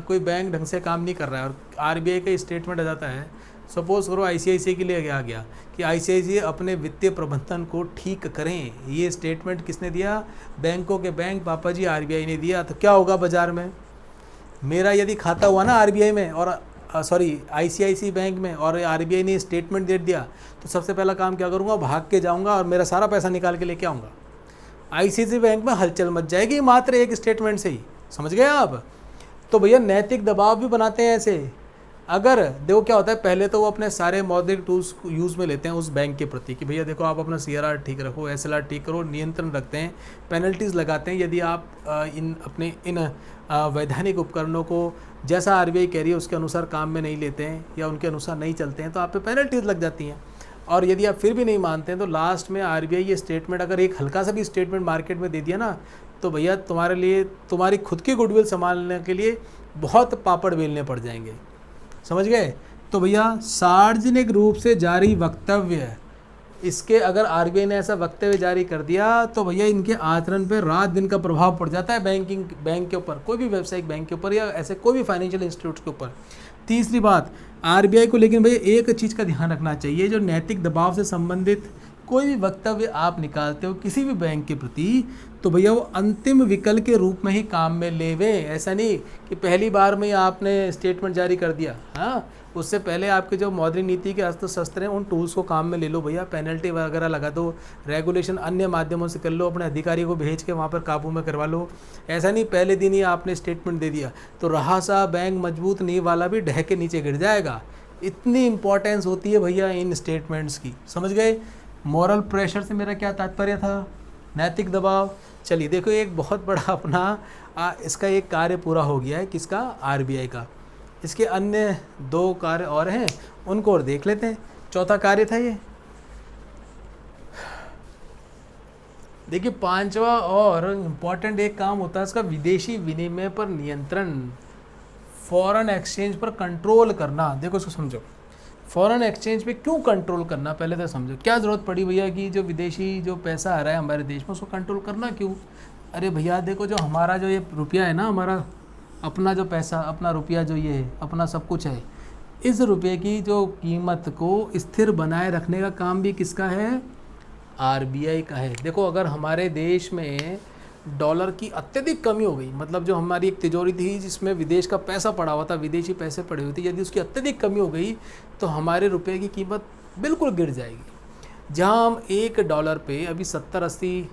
कोई बैंक ढंग से काम नहीं कर रहा है और आरबीआई का स्टेटमेंट आ जाता है, सपोज करो आईसीआईसीआई के लिए आ गया कि आईसीआईसीआई अपने वित्तीय प्रबंधन को ठीक करें, ये स्टेटमेंट किसने दिया? बैंकों के बैंक पापा जी आरबीआई ने दिया। तो क्या होगा बाजार में? मेरा यदि खाता हुआ ना आरबीआई में और आईसीआईसीआई बैंक में और आरबीआई ने स्टेटमेंट दे दिया, तो सबसे पहला काम क्या करूँगा? भाग के जाऊँगा और मेरा सारा पैसा निकाल के लेके आऊँगा। आईसीआईसीआई बैंक में हलचल मच जाएगी मात्र एक स्टेटमेंट से ही, समझ गए आप? तो भैया नैतिक दबाव भी बनाते हैं ऐसे। अगर देखो क्या होता है, पहले तो वो अपने सारे मौद्रिक टूल्स यूज़ में लेते हैं उस बैंक के प्रति कि भैया देखो आप अपना सीआरआर ठीक रखो, एसएलआर ठीक करो, नियंत्रण रखते हैं, पेनल्टीज़ लगाते हैं यदि आप इन वैधानिक उपकरणों को जैसा आरबीआई कह रही है उसके अनुसार काम में नहीं लेते हैं या उनके अनुसार नहीं चलते हैं तो आप पे पेनल्टीज़ लग जाती हैं। और यदि आप फिर भी नहीं मानते हैं तो लास्ट में आरबीआई ये स्टेटमेंट, अगर एक हल्का सा भी स्टेटमेंट मार्केट में दे दिया ना, तो भैया तुम्हारे लिए तुम्हारी खुद की गुडविल संभालने के लिए बहुत पापड़ बेलने पड़ जाएंगे, समझ गए? तो भैया सार्वजनिक रूप से जारी वक्तव्य, इसके अगर आरबीआई ने ऐसा वक्तव्य जारी कर दिया तो भैया इनके आचरण पे रात दिन का प्रभाव पड़ जाता है बैंक के ऊपर, कोई भी व्यावसायिक बैंक के ऊपर या ऐसे कोई भी फाइनेंशियल इंस्टीट्यूट के ऊपर। तीसरी बात आरबीआई को, लेकिन भैया एक चीज़ का ध्यान रखना चाहिए, जो नैतिक दबाव से संबंधित कोई भी वक्तव्य आप निकालते हो किसी भी बैंक के प्रति, तो भैया वो अंतिम विकल्प के रूप में ही काम में लेवे। ऐसा नहीं कि पहली बार में ही आपने स्टेटमेंट जारी कर दिया। हाँ, उससे पहले आपके जो मौद्रिक नीति के अस्त्र शस्त्र हैं उन टूल्स को काम में ले लो भैया, पेनल्टी वगैरह लगा दो, रेगुलेशन अन्य माध्यमों से कर लो, अपने अधिकारी को भेज के वहाँ पर काबू में करवा लो। ऐसा नहीं पहले दिन ही आपने स्टेटमेंट दे दिया तो रहा सा बैंक मजबूत नींव वाला भी ढह के नीचे गिर जाएगा। इतनी इंपॉर्टेंस होती है भैया इन स्टेटमेंट्स की, समझ गए? मॉरल प्रेशर से मेरा क्या तात्पर्य था? नैतिक दबाव। चलिए देखो एक बहुत बड़ा अपना इसका एक कार्य पूरा हो गया है, किसका? आरबीआई का। इसके अन्य दो कार्य और हैं, उनको और देख लेते हैं। चौथा कार्य था ये, देखिए पांचवा और इम्पॉर्टेंट एक काम होता है इसका, विदेशी विनिमय पर नियंत्रण, फॉरेन एक्सचेंज पर कंट्रोल करना। देखो इसको समझो, फॉरेन एक्सचेंज पे क्यों कंट्रोल करना, पहले तो समझो क्या ज़रूरत पड़ी भैया कि जो विदेशी जो पैसा आ रहा है हमारे देश में उसको कंट्रोल करना क्यों? अरे भैया देखो, जो हमारा जो ये रुपया है ना, हमारा अपना जो पैसा, अपना रुपया जो ये है, अपना सब कुछ है, इस रुपये की जो कीमत को स्थिर बनाए रखने का काम भी किसका है? आरबीआई का है। देखो अगर हमारे देश में डॉलर की अत्यधिक कमी हो गई, मतलब जो हमारी एक तिजोरी थी जिसमें विदेश का पैसा पड़ा हुआ था, विदेशी पैसे पड़े हुए थे, यदि उसकी अत्यधिक कमी हो गई तो हमारे रुपए की कीमत बिल्कुल गिर जाएगी। जहां हम $1 पे अभी 70-80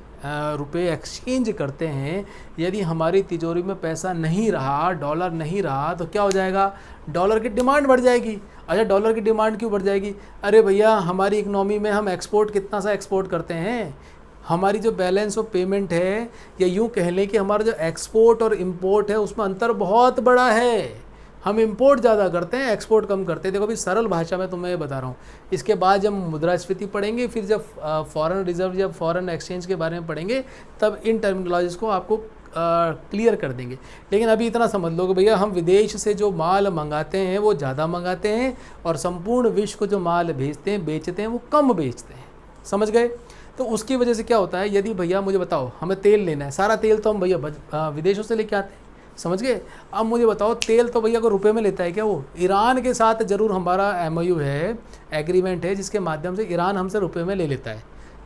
रुपये एक्सचेंज करते हैं, यदि हमारी तिजोरी में पैसा नहीं रहा, डॉलर नहीं रहा, तो क्या हो जाएगा? डॉलर की डिमांड बढ़ जाएगी। अच्छा, डॉलर की डिमांड क्यों बढ़ जाएगी? अरे भैया हमारी इकनॉमी में हम एक्सपोर्ट कितना सा एक्सपोर्ट करते हैं, हमारी जो बैलेंस ऑफ पेमेंट है, या यूँ कह लें कि हमारा जो एक्सपोर्ट और इंपोर्ट है उसमें अंतर बहुत बड़ा है। हम इंपोर्ट ज़्यादा करते हैं, एक्सपोर्ट कम करते हैं। देखो अभी सरल भाषा में तुम्हें बता रहा हूँ, इसके बाद जब मुद्रास्फीति पढ़ेंगे, फिर जब फॉरेन रिजर्व या फॉरेन एक्सचेंज के बारे में पढ़ेंगे, तब इन टर्मिनोलॉजीज़ को आपको क्लियर कर देंगे। लेकिन अभी इतना समझ लो कि भैया हम विदेश से जो माल मंगाते हैं वो ज़्यादा मंगाते हैं और संपूर्ण विश्व को जो माल भेजते हैं बेचते हैं वो कम बेचते हैं, समझ गए? तो उसकी वजह से क्या होता है, यदि भैया मुझे बताओ हमें तेल लेना है, सारा तेल तो हम भैया विदेशों से लेके आते हैं, समझ गए। अब मुझे बताओ, तेल तो भैया को रुपए में लेता है क्या वो? ईरान के साथ जरूर हमारा MOU है, एग्रीमेंट है, जिसके माध्यम से ईरान हमसे रुपए में ले लेता है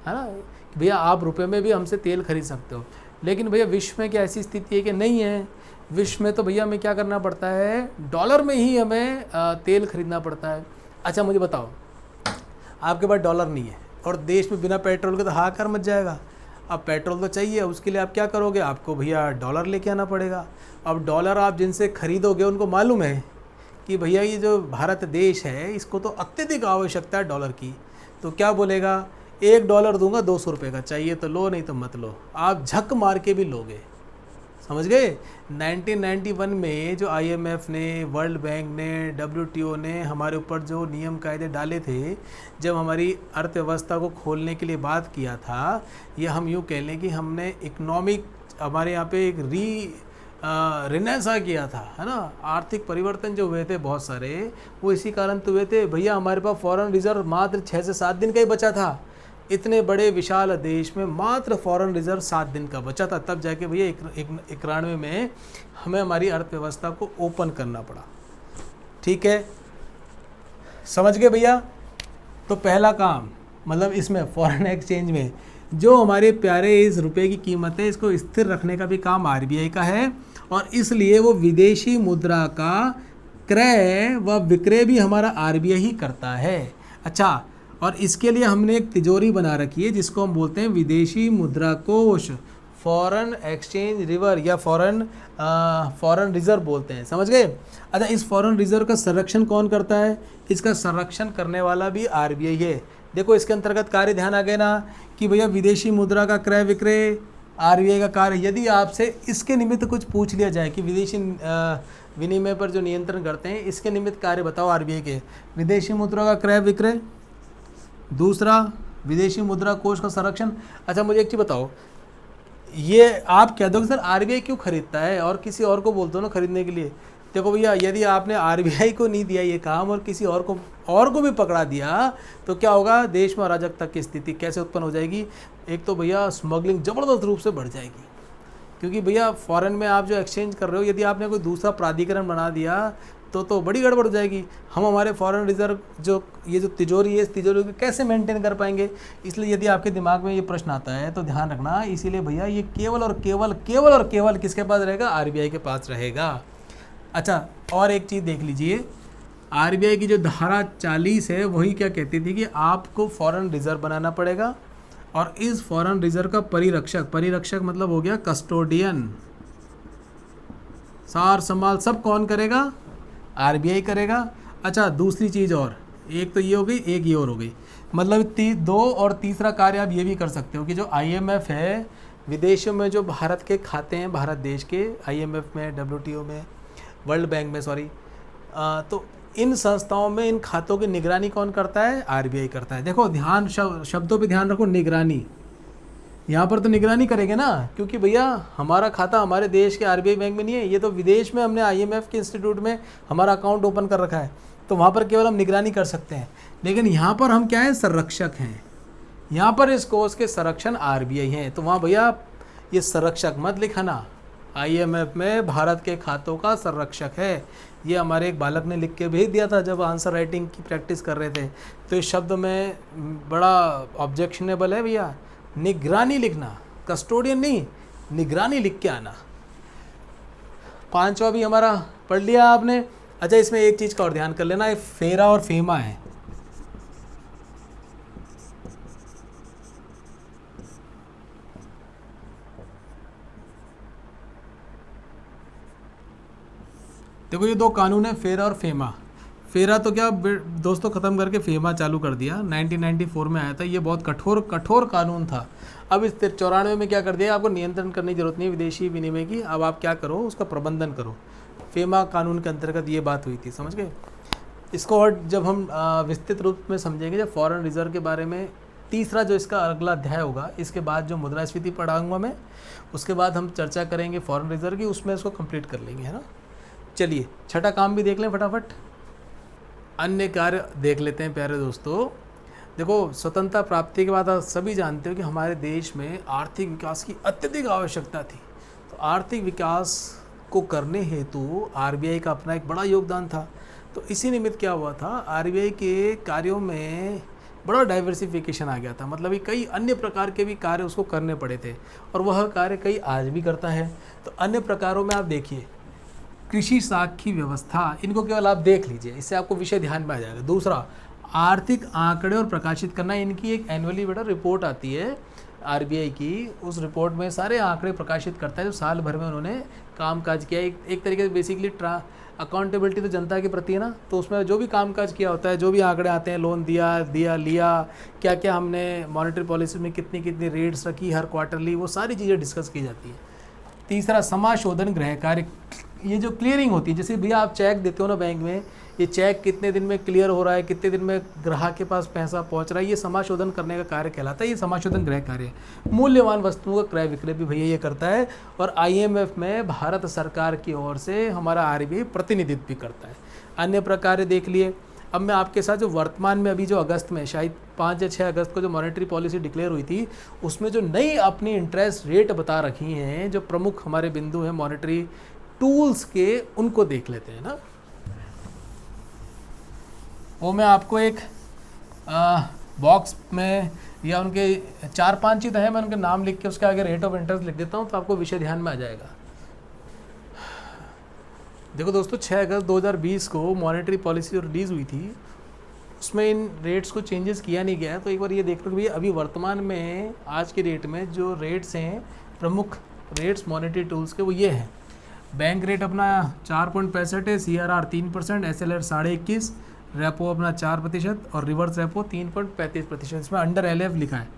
ना, कि भैया आप रुपए में भी हमसे तेल खरीद सकते हो। लेकिन भैया विश्व में क्या ऐसी स्थिति है कि नहीं है? विश्व में तो भैया हमें क्या करना पड़ता है, डॉलर में ही हमें तेल खरीदना पड़ता है। अच्छा मुझे बताओ, आपके पास डॉलर नहीं है और देश में बिना पेट्रोल के तो हाहाकार मच जाएगा। अब पेट्रोल तो चाहिए, उसके लिए आप क्या करोगे, आपको भैया डॉलर लेके आना पड़ेगा। अब डॉलर आप जिनसे खरीदोगे उनको मालूम है कि भैया ये जो भारत देश है इसको तो अत्यधिक आवश्यकता है डॉलर की, तो क्या बोलेगा, $1 दूंगा 200 रुपये का, चाहिए तो लो नहीं तो मत लो। आप झक मार के भी लोगे, समझ गए। 1991 में जो IMF ने, वर्ल्ड बैंक ने, WTO ने हमारे ऊपर जो नियम कायदे डाले थे, जब हमारी अर्थव्यवस्था को खोलने के लिए बात किया था, या हम यूँ कह लें कि हमने इकोनॉमिक, हमारे यहाँ पे एक रिनेसा किया था, है ना, आर्थिक परिवर्तन जो हुए थे बहुत सारे, वो इसी कारण तो हुए थे भैया। हमारे पास फॉरेन रिजर्व मात्र 6 से 7 दिन का ही बचा था। इतने बड़े विशाल देश में मात्र फॉरेन रिजर्व 7 दिन का बचा था, तब जाके भैया 91 में हमें हमारी अर्थव्यवस्था को ओपन करना पड़ा। ठीक है, समझ गए भैया। तो पहला काम, मतलब इसमें फॉरेन एक्सचेंज में जो हमारे प्यारे इस रुपए की कीमत है, इसको स्थिर रखने का भी काम RBI का है, और इसलिए वो विदेशी मुद्रा का क्रय व विक्रय भी हमारा RBI ही करता है। अच्छा, और इसके लिए हमने एक तिजोरी बना रखी है जिसको हम बोलते हैं विदेशी मुद्रा कोष, फॉरेन एक्सचेंज रिवर, या फॉरेन रिजर्व बोलते हैं, समझ गए। अच्छा, इस फॉरेन रिजर्व का संरक्षण कौन करता है? इसका संरक्षण करने वाला भी RBI है। देखो इसके अंतर्गत कार्य ध्यान आ गए ना, कि भैया विदेशी मुद्रा का क्रय विक्रय RBI का कार्य। यदि आपसे इसके निमित्त कुछ पूछ लिया जाए कि विदेशी विनिमय पर जो नियंत्रण करते हैं, इसके निमित्त कार्य बताओ RBI के, विदेशी मुद्रा का क्रय विक्रय, दूसरा विदेशी मुद्रा कोष का संरक्षण। अच्छा मुझे एक चीज़ बताओ, ये आप कह दो कि सर RBI क्यों खरीदता है और किसी और को बोलते हो ना खरीदने के लिए। देखो भैया, यदि आपने RBI को नहीं दिया ये काम और किसी और को भी पकड़ा दिया, तो क्या होगा, देश में अराजकता की स्थिति कैसे उत्पन्न हो जाएगी। एक तो भैया स्मगलिंग ज़बरदस्त रूप से बढ़ जाएगी, क्योंकि भैया फॉरेन में आप जो एक्सचेंज कर रहे हो, यदि आपने कोई दूसरा प्राधिकरण बना दिया तो बड़ी गड़बड़ हो जाएगी। हम हमारे फॉरेन रिजर्व ये जो तिजोरी है, इस तिजोरी को कैसे मेंटेन कर पाएंगे। इसलिए यदि आपके दिमाग में ये प्रश्न आता है तो ध्यान रखना, इसीलिए भैया ये केवल और केवल किसके पास रहेगा, RBI के पास रहेगा। अच्छा, और एक चीज़ देख लीजिए, RBI की जो धारा 40 है वही क्या कहती थी कि आपको फॉरेन रिजर्व बनाना पड़ेगा, और इस फॉरेन रिजर्व का परिरक्षक मतलब हो गया कस्टोडियन, सार संभाल सब कौन करेगा, RBI करेगा। अच्छा, दूसरी चीज़ और, एक तो ये हो गई, एक ये और हो गई, मतलब 2 और तीसरा कार्य आप ये भी कर सकते हो कि जो IMF है, विदेशों में जो भारत के खाते हैं, भारत देश के IMF में, WTO में, वर्ल्ड बैंक में, सॉरी, तो इन संस्थाओं में इन खातों की निगरानी कौन करता है, RBI करता है। देखो ध्यान, शब्दों पे ध्यान रखो, निगरानी, यहाँ पर तो निगरानी करेंगे ना, क्योंकि भैया हमारा खाता हमारे देश के RBI बैंक में नहीं है, ये तो विदेश में हमने IMF के इंस्टीट्यूट में हमारा अकाउंट ओपन कर रखा है, तो वहाँ पर केवल हम निगरानी कर सकते हैं। लेकिन यहाँ पर हम क्या है, संरक्षक हैं, यहाँ पर इस कोष के संरक्षण RBI हैं, तो वहाँ भैया ये संरक्षक मत लिखाना, IMF में भारत के खातों का संरक्षक है। ये हमारे एक बालक ने लिख के भेज दिया था जब आंसर राइटिंग की प्रैक्टिस कर रहे थे, तो इस शब्द में बड़ा ऑब्जेक्शनेबल है भैया, निगरानी लिखना, कस्टोडियन नहीं, निगरानी लिख के आना। 5वां भी हमारा पढ़ लिया आपने। अच्छा, इसमें एक चीज़ का और ध्यान कर लेना, ये फेरा और फेमा है। देखो ये 2 कानून है, फेरा और फेमा। फेरा तो क्या दोस्तों ख़त्म करके फेमा चालू कर दिया, 1994 में आया था, ये बहुत कठोर कानून था। अब इस 94 में क्या कर दिया, आपको नियंत्रण करने की जरूरत नहीं विदेशी विनिमय की, अब आप क्या करो, उसका प्रबंधन करो। फेमा कानून के अंतर्गत ये बात हुई थी, समझ गए। इसको और जब हम विस्तृत रूप में समझेंगे, जब फॉरेन रिजर्व के बारे में, तीसरा जो इसका अगला अध्याय होगा, इसके बाद जो मुद्रास्फीति पढ़ाऊँगा मैं, उसके बाद हम चर्चा करेंगे फॉरेन रिजर्व की, उसमें इसको कंप्लीट कर लेंगे, है ना। चलिए, छठा काम भी देख लें फटाफट, अन्य कार्य देख लेते हैं प्यारे दोस्तों। देखो, स्वतंत्रता प्राप्ति के बाद आप सभी जानते हो कि हमारे देश में आर्थिक विकास की अत्यधिक आवश्यकता थी। तो आर्थिक विकास को करने हेतु आरबीआई का अपना एक बड़ा योगदान था। तो इसी निमित्त क्या हुआ था, आरबीआई के कार्यों में बड़ा डाइवर्सिफिकेशन आ गया था, मतलब कि कई अन्य प्रकार के भी कार्य उसको करने पड़े थे, और वह कार्य कई आज भी करता है। तो अन्य प्रकारों में आप देखिए, कृषि साखी व्यवस्था, इनको केवल आप देख लीजिए, इससे आपको विषय ध्यान में आ जाएगा। दूसरा, आर्थिक आंकड़े और प्रकाशित करना, इनकी एक एनुअली बेटा रिपोर्ट आती है आरबीआई की, उस रिपोर्ट में सारे आंकड़े प्रकाशित करता है जो साल भर में उन्होंने कामकाज किया। एक तरीके से बेसिकली अकाउंटेबिलिटी तो जनता के प्रति है ना, तो उसमें जो भी कामकाज किया होता है, जो भी आंकड़े आते हैं, लोन दिया लिया, क्या क्या हमने मॉनेटरी पॉलिसी में कितनी कितनी रेट्स रखी हर क्वार्टरली, वो सारी चीज़ें डिस्कस की जाती है। तीसरा, समाशोधन गृह कार्य, ये जो क्लियरिंग होती है, जैसे भैया आप चेक देते हो ना बैंक में, ये चेक कितने दिन में क्लियर हो रहा है, कितने दिन में ग्राहक के पास पैसा पहुंच रहा है, ये समाशोधन करने का कार्य कहलाता है, ये समाशोधन गृह कार्य है। मूल्यवान वस्तुओं का क्रय विक्रय भी भैया ये करता है, और आईएमएफ में भारत सरकार की ओर से हमारा आरबीआई प्रतिनिधित्व भी करता है। अन्य प्रकार देख लिए। अब मैं आपके साथ जो वर्तमान में अभी जो अगस्त में शायद 5 या 6 अगस्त को जो मॉनेटरी पॉलिसी डिक्लेयर हुई थी, उसमें जो नई अपनी इंटरेस्ट रेट बता रखी हैं, जो प्रमुख हमारे बिंदु हैं मॉनेटरी टूल्स के, उनको देख लेते हैं ना। वो मैं आपको एक बॉक्स में या उनके 4-5 चीज़ है, मैं उनके नाम लिख के उसके आगे रेट ऑफ इंटरेस्ट लिख देता हूँ, तो आपको विषय ध्यान में आ जाएगा। देखो दोस्तों, 6 अगस्त 2020 को मॉनेटरी पॉलिसी जो रिलीज़ हुई थी, उसमें इन रेट्स को चेंजेस किया नहीं गया है। तो एक बार ये देख लो कि अभी वर्तमान में आज के डेट में जो रेट्स हैं, प्रमुख रेट्स मॉनेटरी टूल्स के, वो ये हैं। बैंक रेट अपना 4.65 है, CRR 3%, SLR 21.5%, रेपो अपना 4% और रिवर्स रेपो 3.35%। इसमें अंडर LF लिखा है,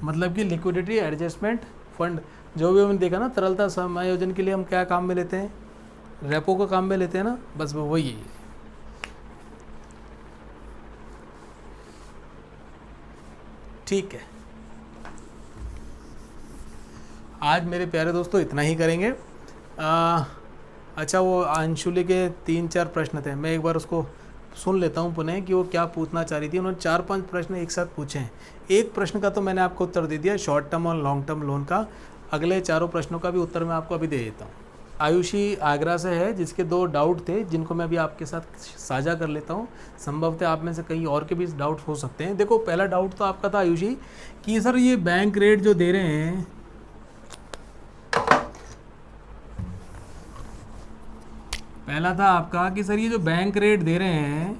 मतलब कि लिक्विडिटी एडजस्टमेंट फंड, जो भी हमने देखा ना तरलता समायोजन के लिए हम क्या काम में लेते हैं, रेपो को काम में लेते हैं ना, बस वो वही है। ठीक है, आज मेरे प्यारे दोस्तों इतना ही करेंगे। अच्छा, वो अंशुली के 3-4 प्रश्न थे, मैं एक बार उसको सुन लेता हूँ पुनः कि वो क्या पूछना चाह रही थी। उन्होंने 4-5 प्रश्न एक साथ पूछे हैं। एक प्रश्न का तो मैंने आपको उत्तर दे दिया, शॉर्ट टर्म और लॉन्ग टर्म लोन का। अगले 4 प्रश्नों का भी उत्तर मैं आपको अभी दे देता हूँ। आयुषी आगरा से है, जिसके 2 डाउट थे, जिनको मैं अभी आपके साथ साझा कर लेता हूँ। संभवतः आप में से कहीं और के भी डाउट हो सकते हैं। देखो, पहला डाउट तो आपका था आयुषी कि सर ये बैंक रेट जो दे रहे हैं, पहला था आपका कि सर ये जो बैंक रेट दे रहे हैं,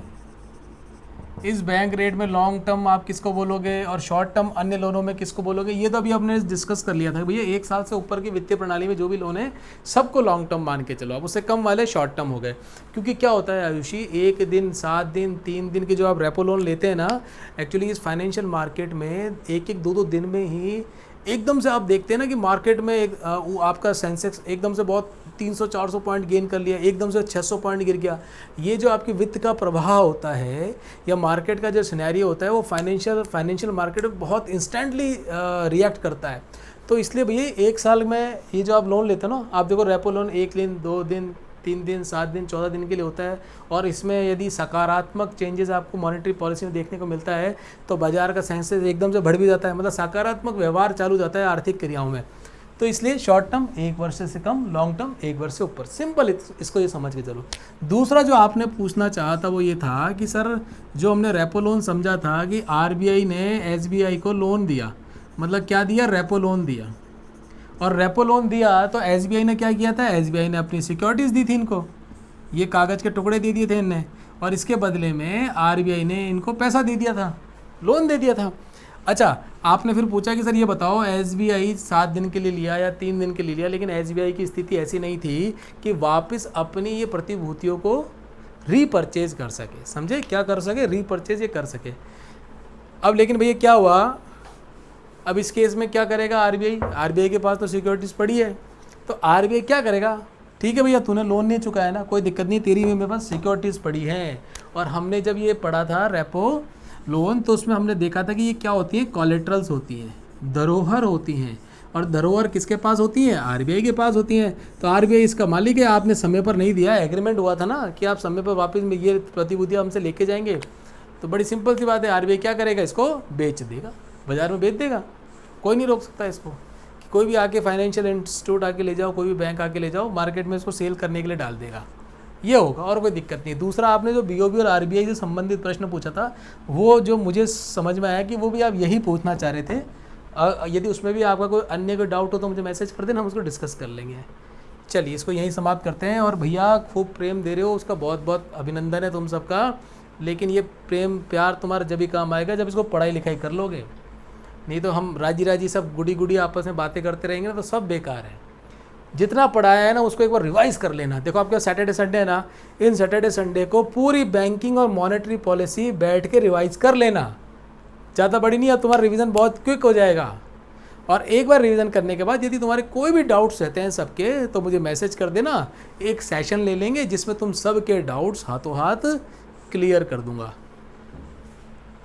इस बैंक रेट में लॉन्ग टर्म आप किसको बोलोगे और शॉर्ट टर्म अन्य लोनों में किसको बोलोगे। ये तो अभी आपने डिस्कस कर लिया था भैया, 1 साल से ऊपर की वित्तीय प्रणाली में जो भी लोन है सबको लॉन्ग टर्म मान के चलो। अब उससे कम वाले शॉर्ट टर्म हो गए, क्योंकि क्या होता है आयुषी, 1 दिन, 7 दिन, 3 दिन के जो आप रेपो लोन लेते हैं ना, एक्चुअली इस फाइनेंशियल मार्केट में 1-1, 2-2 दिन में ही एकदम से आप देखते हैं ना कि मार्केट में आपका सेंसेक्स एकदम से बहुत 300-400 पॉइंट गेन कर लिया, एकदम से 600 पॉइंट गिर गया। ये जो आपकी वित्त का प्रवाह होता है या मार्केट का जो सिनेरियो होता है, वो फाइनेंशियल मार्केट में बहुत इंस्टेंटली रिएक्ट करता है। तो इसलिए भैया 1 साल में ये जो आप लोन लेते हो ना, आप देखो रेपो लोन 1 दिन, 2 दिन, 3 दिन, 7 दिन, 14 दिन के लिए होता है, और इसमें यदि सकारात्मक चेंजेस आपको मॉनेटरी पॉलिसी में देखने को मिलता है तो बाजार का सेंसेस एकदम से बढ़ भी जाता है, मतलब सकारात्मक व्यवहार चालू जाता है आर्थिक क्रियाओं में। तो इसलिए शॉर्ट टर्म 1 वर्ष से कम, लॉन्ग टर्म 1 वर्ष से ऊपर, सिंपल, इसको ये समझ के चलो। दूसरा जो आपने पूछना चाहा था वो ये था कि सर जो हमने रेपो लोन समझा था कि आरबीआई ने एसबीआई को लोन दिया, मतलब क्या दिया, रेपो लोन दिया, और रेपो लोन दिया तो एसबीआई ने क्या किया था, एसबीआई ने अपनी सिक्योरिटीज़ दी थी इनको, ये कागज़ के टुकड़े दे दिए थे इनने, और इसके बदले में आरबीआई ने इनको पैसा दे दिया था, लोन दे दिया था। अच्छा, आपने फिर पूछा कि सर ये बताओ एसबीआई 7 दिन के लिए लिया या 3 दिन के लिए लिया, लेकिन एसबीआई की स्थिति ऐसी नहीं थी कि वापस अपनी ये प्रतिभूतियों को रीपरचेज कर सके, समझे, क्या कर सके, रीपरचेज ये कर सके। अब लेकिन भैया क्या हुआ, अब इस केस में क्या करेगा आरबीआई के पास तो सिक्योरिटीज़ पड़ी है, तो आरबीआई क्या करेगा, ठीक है भैया तूने लोन नहीं चुकाया ना, कोई दिक्कत नहीं, तेरी में मेरे पास सिक्योरिटीज़ पड़ी हैं। और हमने जब ये पढ़ा था रेपो लोन, तो उसमें हमने देखा था कि ये क्या होती है, कोलेट्रल्स होती हैं, धरोहर होती हैं, और धरोहर किसके पास होती है, आरबीआई के पास होती हैं। तो आरबीआई इसका मालिक है, आपने समय पर नहीं दिया, एग्रीमेंट हुआ था ना कि आप समय पर वापस में ये प्रतिभूतियाँ हमसे लेके जाएंगे, तो बड़ी सिंपल सी बात है, आरबीआई क्या करेगा, इसको बेच देगा, बाजार में बेच देगा, कोई नहीं रोक सकता इसको। कोई भी आके फाइनेंशियल इंस्टीट्यूट आके ले जाओ, कोई भी बैंक आके ले जाओ, मार्केट में इसको सेल करने के लिए डाल देगा, ये होगा और कोई दिक्कत नहीं। दूसरा, आपने जो बीओबी और आरबीआई से संबंधित प्रश्न पूछा था, वो जो मुझे समझ में आया कि वो भी आप यही पूछना चाह रहे थे। यदि उसमें भी आपका कोई अन्य कोई डाउट हो तो मुझे मैसेज कर देना, हम उसको डिस्कस कर लेंगे। चलिए इसको यहीं समाप्त करते हैं। और भैया खूब प्रेम दे रहे हो, उसका बहुत बहुत अभिनंदन है तुम सबका। लेकिन ये प्रेम प्यार तुम्हारा जब भी काम आएगा जब इसको पढ़ाई लिखाई कर लोगे, नहीं तो हम राजी राजी सब गुड़ी गुड़ी आपस में बातें करते रहेंगे ना तो सब बेकार है। जितना पढ़ाया है ना उसको एक बार रिवाइज कर लेना। देखो आपके सैटरडे संडे है ना, इन सैटरडे संडे को पूरी बैंकिंग और मॉनेटरी पॉलिसी बैठ के रिवाइज कर लेना। ज़्यादा बड़ी नहीं है, तुम्हारा रिवीजन बहुत क्विक हो जाएगा। और एक बार रिवीजन करने के बाद यदि तुम्हारे कोई भी डाउट्स रहते हैं सबके, तो मुझे मैसेज कर देना, एक सेशन ले लेंगे जिसमें तुम सबके डाउट्स हाथों हाथ क्लियर कर दूंगा।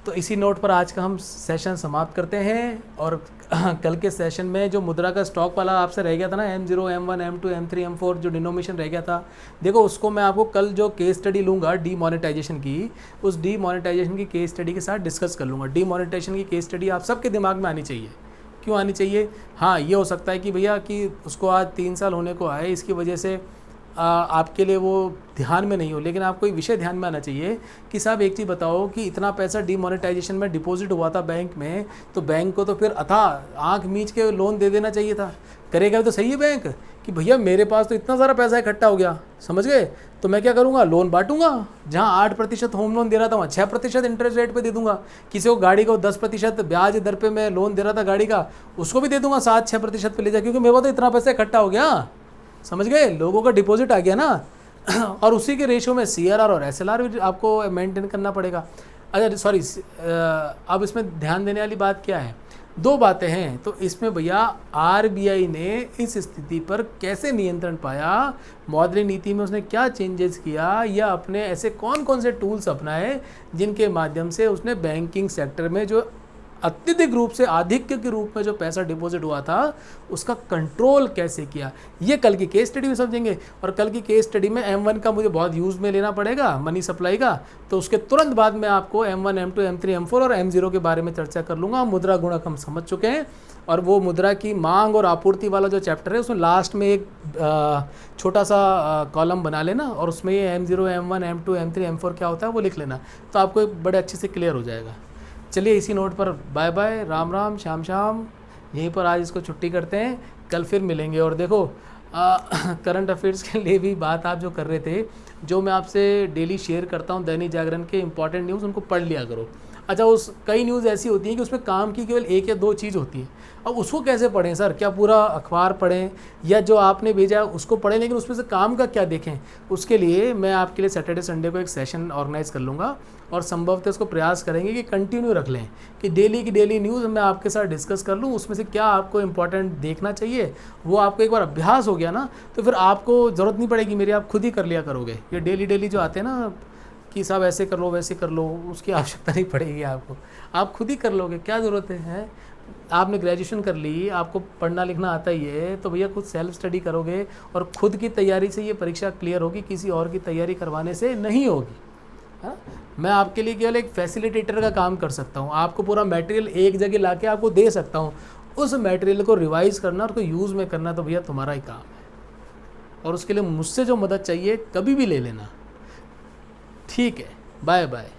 तो इसी नोट पर आज का हम सेशन समाप्त करते हैं। और कल के सेशन में जो मुद्रा का स्टॉक वाला आपसे रह गया था ना, M0, M1, M2, M3, M4 जो डिनोमिनेशन रह गया था, देखो उसको मैं आपको कल जो केस स्टडी लूँगा डीमोनेटाइजेशन की, उस डीमोनेटाइजेशन की केस स्टडी के साथ डिस्कस कर लूँगा। डीमोनेटाइजेशन की केस स्टडी आप सबके दिमाग में आनी चाहिए। क्यों आनी चाहिए? हाँ, ये हो सकता है कि भैया कि उसको आज 3 साल होने को आए, इसकी वजह से आपके लिए वो ध्यान में नहीं हो, लेकिन आपको एक विषय ध्यान में आना चाहिए कि साहब एक चीज़ बताओ कि इतना पैसा डीमोनेटाइजेशन में डिपॉजिट हुआ था बैंक में, तो बैंक को तो फिर आंख मीच के लोन दे देना चाहिए था। करेगा तो सही है बैंक कि भैया मेरे पास तो इतना सारा पैसा इकट्ठा हो गया, समझ गए, तो मैं क्या करूँगा, लोन बांटूंगा। जहाँ 8% होम लोन दे रहा था वहाँ 6% इंटरेस्ट रेट पे दे दूंगा। किसी को गाड़ी को 10% ब्याज दर पे मैं लोन दे रहा था गाड़ी का, उसको भी दे दूंगा 7-6% पे ले जा, क्योंकि मेरे पास तो इतना पैसा इकट्ठा हो गया। समझ गए, लोगों का डिपॉजिट आ गया ना। और उसी के रेशियो में CRR और SLR भी आपको मेंटेन करना पड़ेगा। अच्छा सॉरी, अब इसमें ध्यान देने वाली बात क्या है, 2 बातें हैं। तो इसमें भैया RBI ने इस स्थिति पर कैसे नियंत्रण पाया, मौद्रिक नीति में उसने क्या चेंजेस किया, या अपने ऐसे कौन कौन से टूल्स अपनाए जिनके माध्यम से उसने बैंकिंग सेक्टर में जो अत्यधिक रूप से आधिक्य के रूप में जो पैसा डिपॉजिट हुआ था उसका कंट्रोल कैसे किया, ये कल की केस स्टडी में समझेंगे। और कल की केस स्टडी में M1 का मुझे बहुत यूज़ में लेना पड़ेगा, मनी सप्लाई का, तो उसके तुरंत बाद मैं आपको M1, M2, M3, M4 और M0 के बारे में चर्चा कर लूँगा। मुद्रा गुणक हम समझ चुके हैं, और वो मुद्रा की मांग और आपूर्ति वाला जो चैप्टर है उसमें लास्ट में एक छोटा सा कॉलम बना लेना, और उसमें ये M0, M1, M2, M3, M4 क्या होता है वो लिख लेना, तो आपको बड़े अच्छे से क्लियर हो जाएगा। चलिए इसी नोट पर बाय बाय, राम राम, शाम शाम, यहीं पर आज इसको छुट्टी करते हैं, कल फिर मिलेंगे। और देखो करंट अफेयर्स के लिए भी बात आप जो कर रहे थे, जो मैं आपसे डेली शेयर करता हूँ दैनिक जागरण के इंपॉर्टेंट न्यूज़, उनको पढ़ लिया करो। अच्छा, उस कई न्यूज़ ऐसी होती हैं कि उसमें काम की केवल 1 या 2 चीज़ होती है। अब उसको कैसे पढ़ें सर, क्या पूरा अखबार पढ़ें या जो आपने भेजा उसको पढ़ें, लेकिन उसमें से काम का क्या देखें? उसके लिए मैं आपके लिए सैटरडे संडे को एक सेशन ऑर्गेनाइज कर लूँगा, और संभवतः इसको प्रयास करेंगे कि कंटिन्यू रख लें कि डेली की डेली न्यूज़ मैं आपके साथ डिस्कस कर लूँ, उसमें से क्या आपको इंपॉर्टेंट देखना चाहिए। वो आपको एक बार अभ्यास हो गया ना, तो फिर आपको ज़रूरत नहीं पड़ेगी मेरी, आप खुद ही कर लिया करोगे। ये डेली जो आते हैं ना कि साहब ऐसे कर लो वैसे कर लो, उसकी आवश्यकता नहीं पड़ेगी आपको, आप खुद ही कर लोगे, क्या ज़रूरत है। आपने ग्रेजुएशन कर ली, आपको पढ़ना लिखना आता ही है, तो भैया खुद सेल्फ स्टडी करोगे और खुद की तैयारी से ये परीक्षा क्लियर होगी, किसी और की तैयारी करवाने से नहीं होगी। हाँ, मैं आपके लिए केवल एक फैसिलिटेटर का काम कर सकता हूँ, आपको पूरा मटेरियल एक जगह ला के आपको दे सकता हूँ, उस मटेरियल को रिवाइज़ करना और उसको यूज़ में करना तो भैया तुम्हारा ही काम है। और उसके लिए मुझसे जो मदद चाहिए कभी भी ले लेना, ठीक है। Bye bye.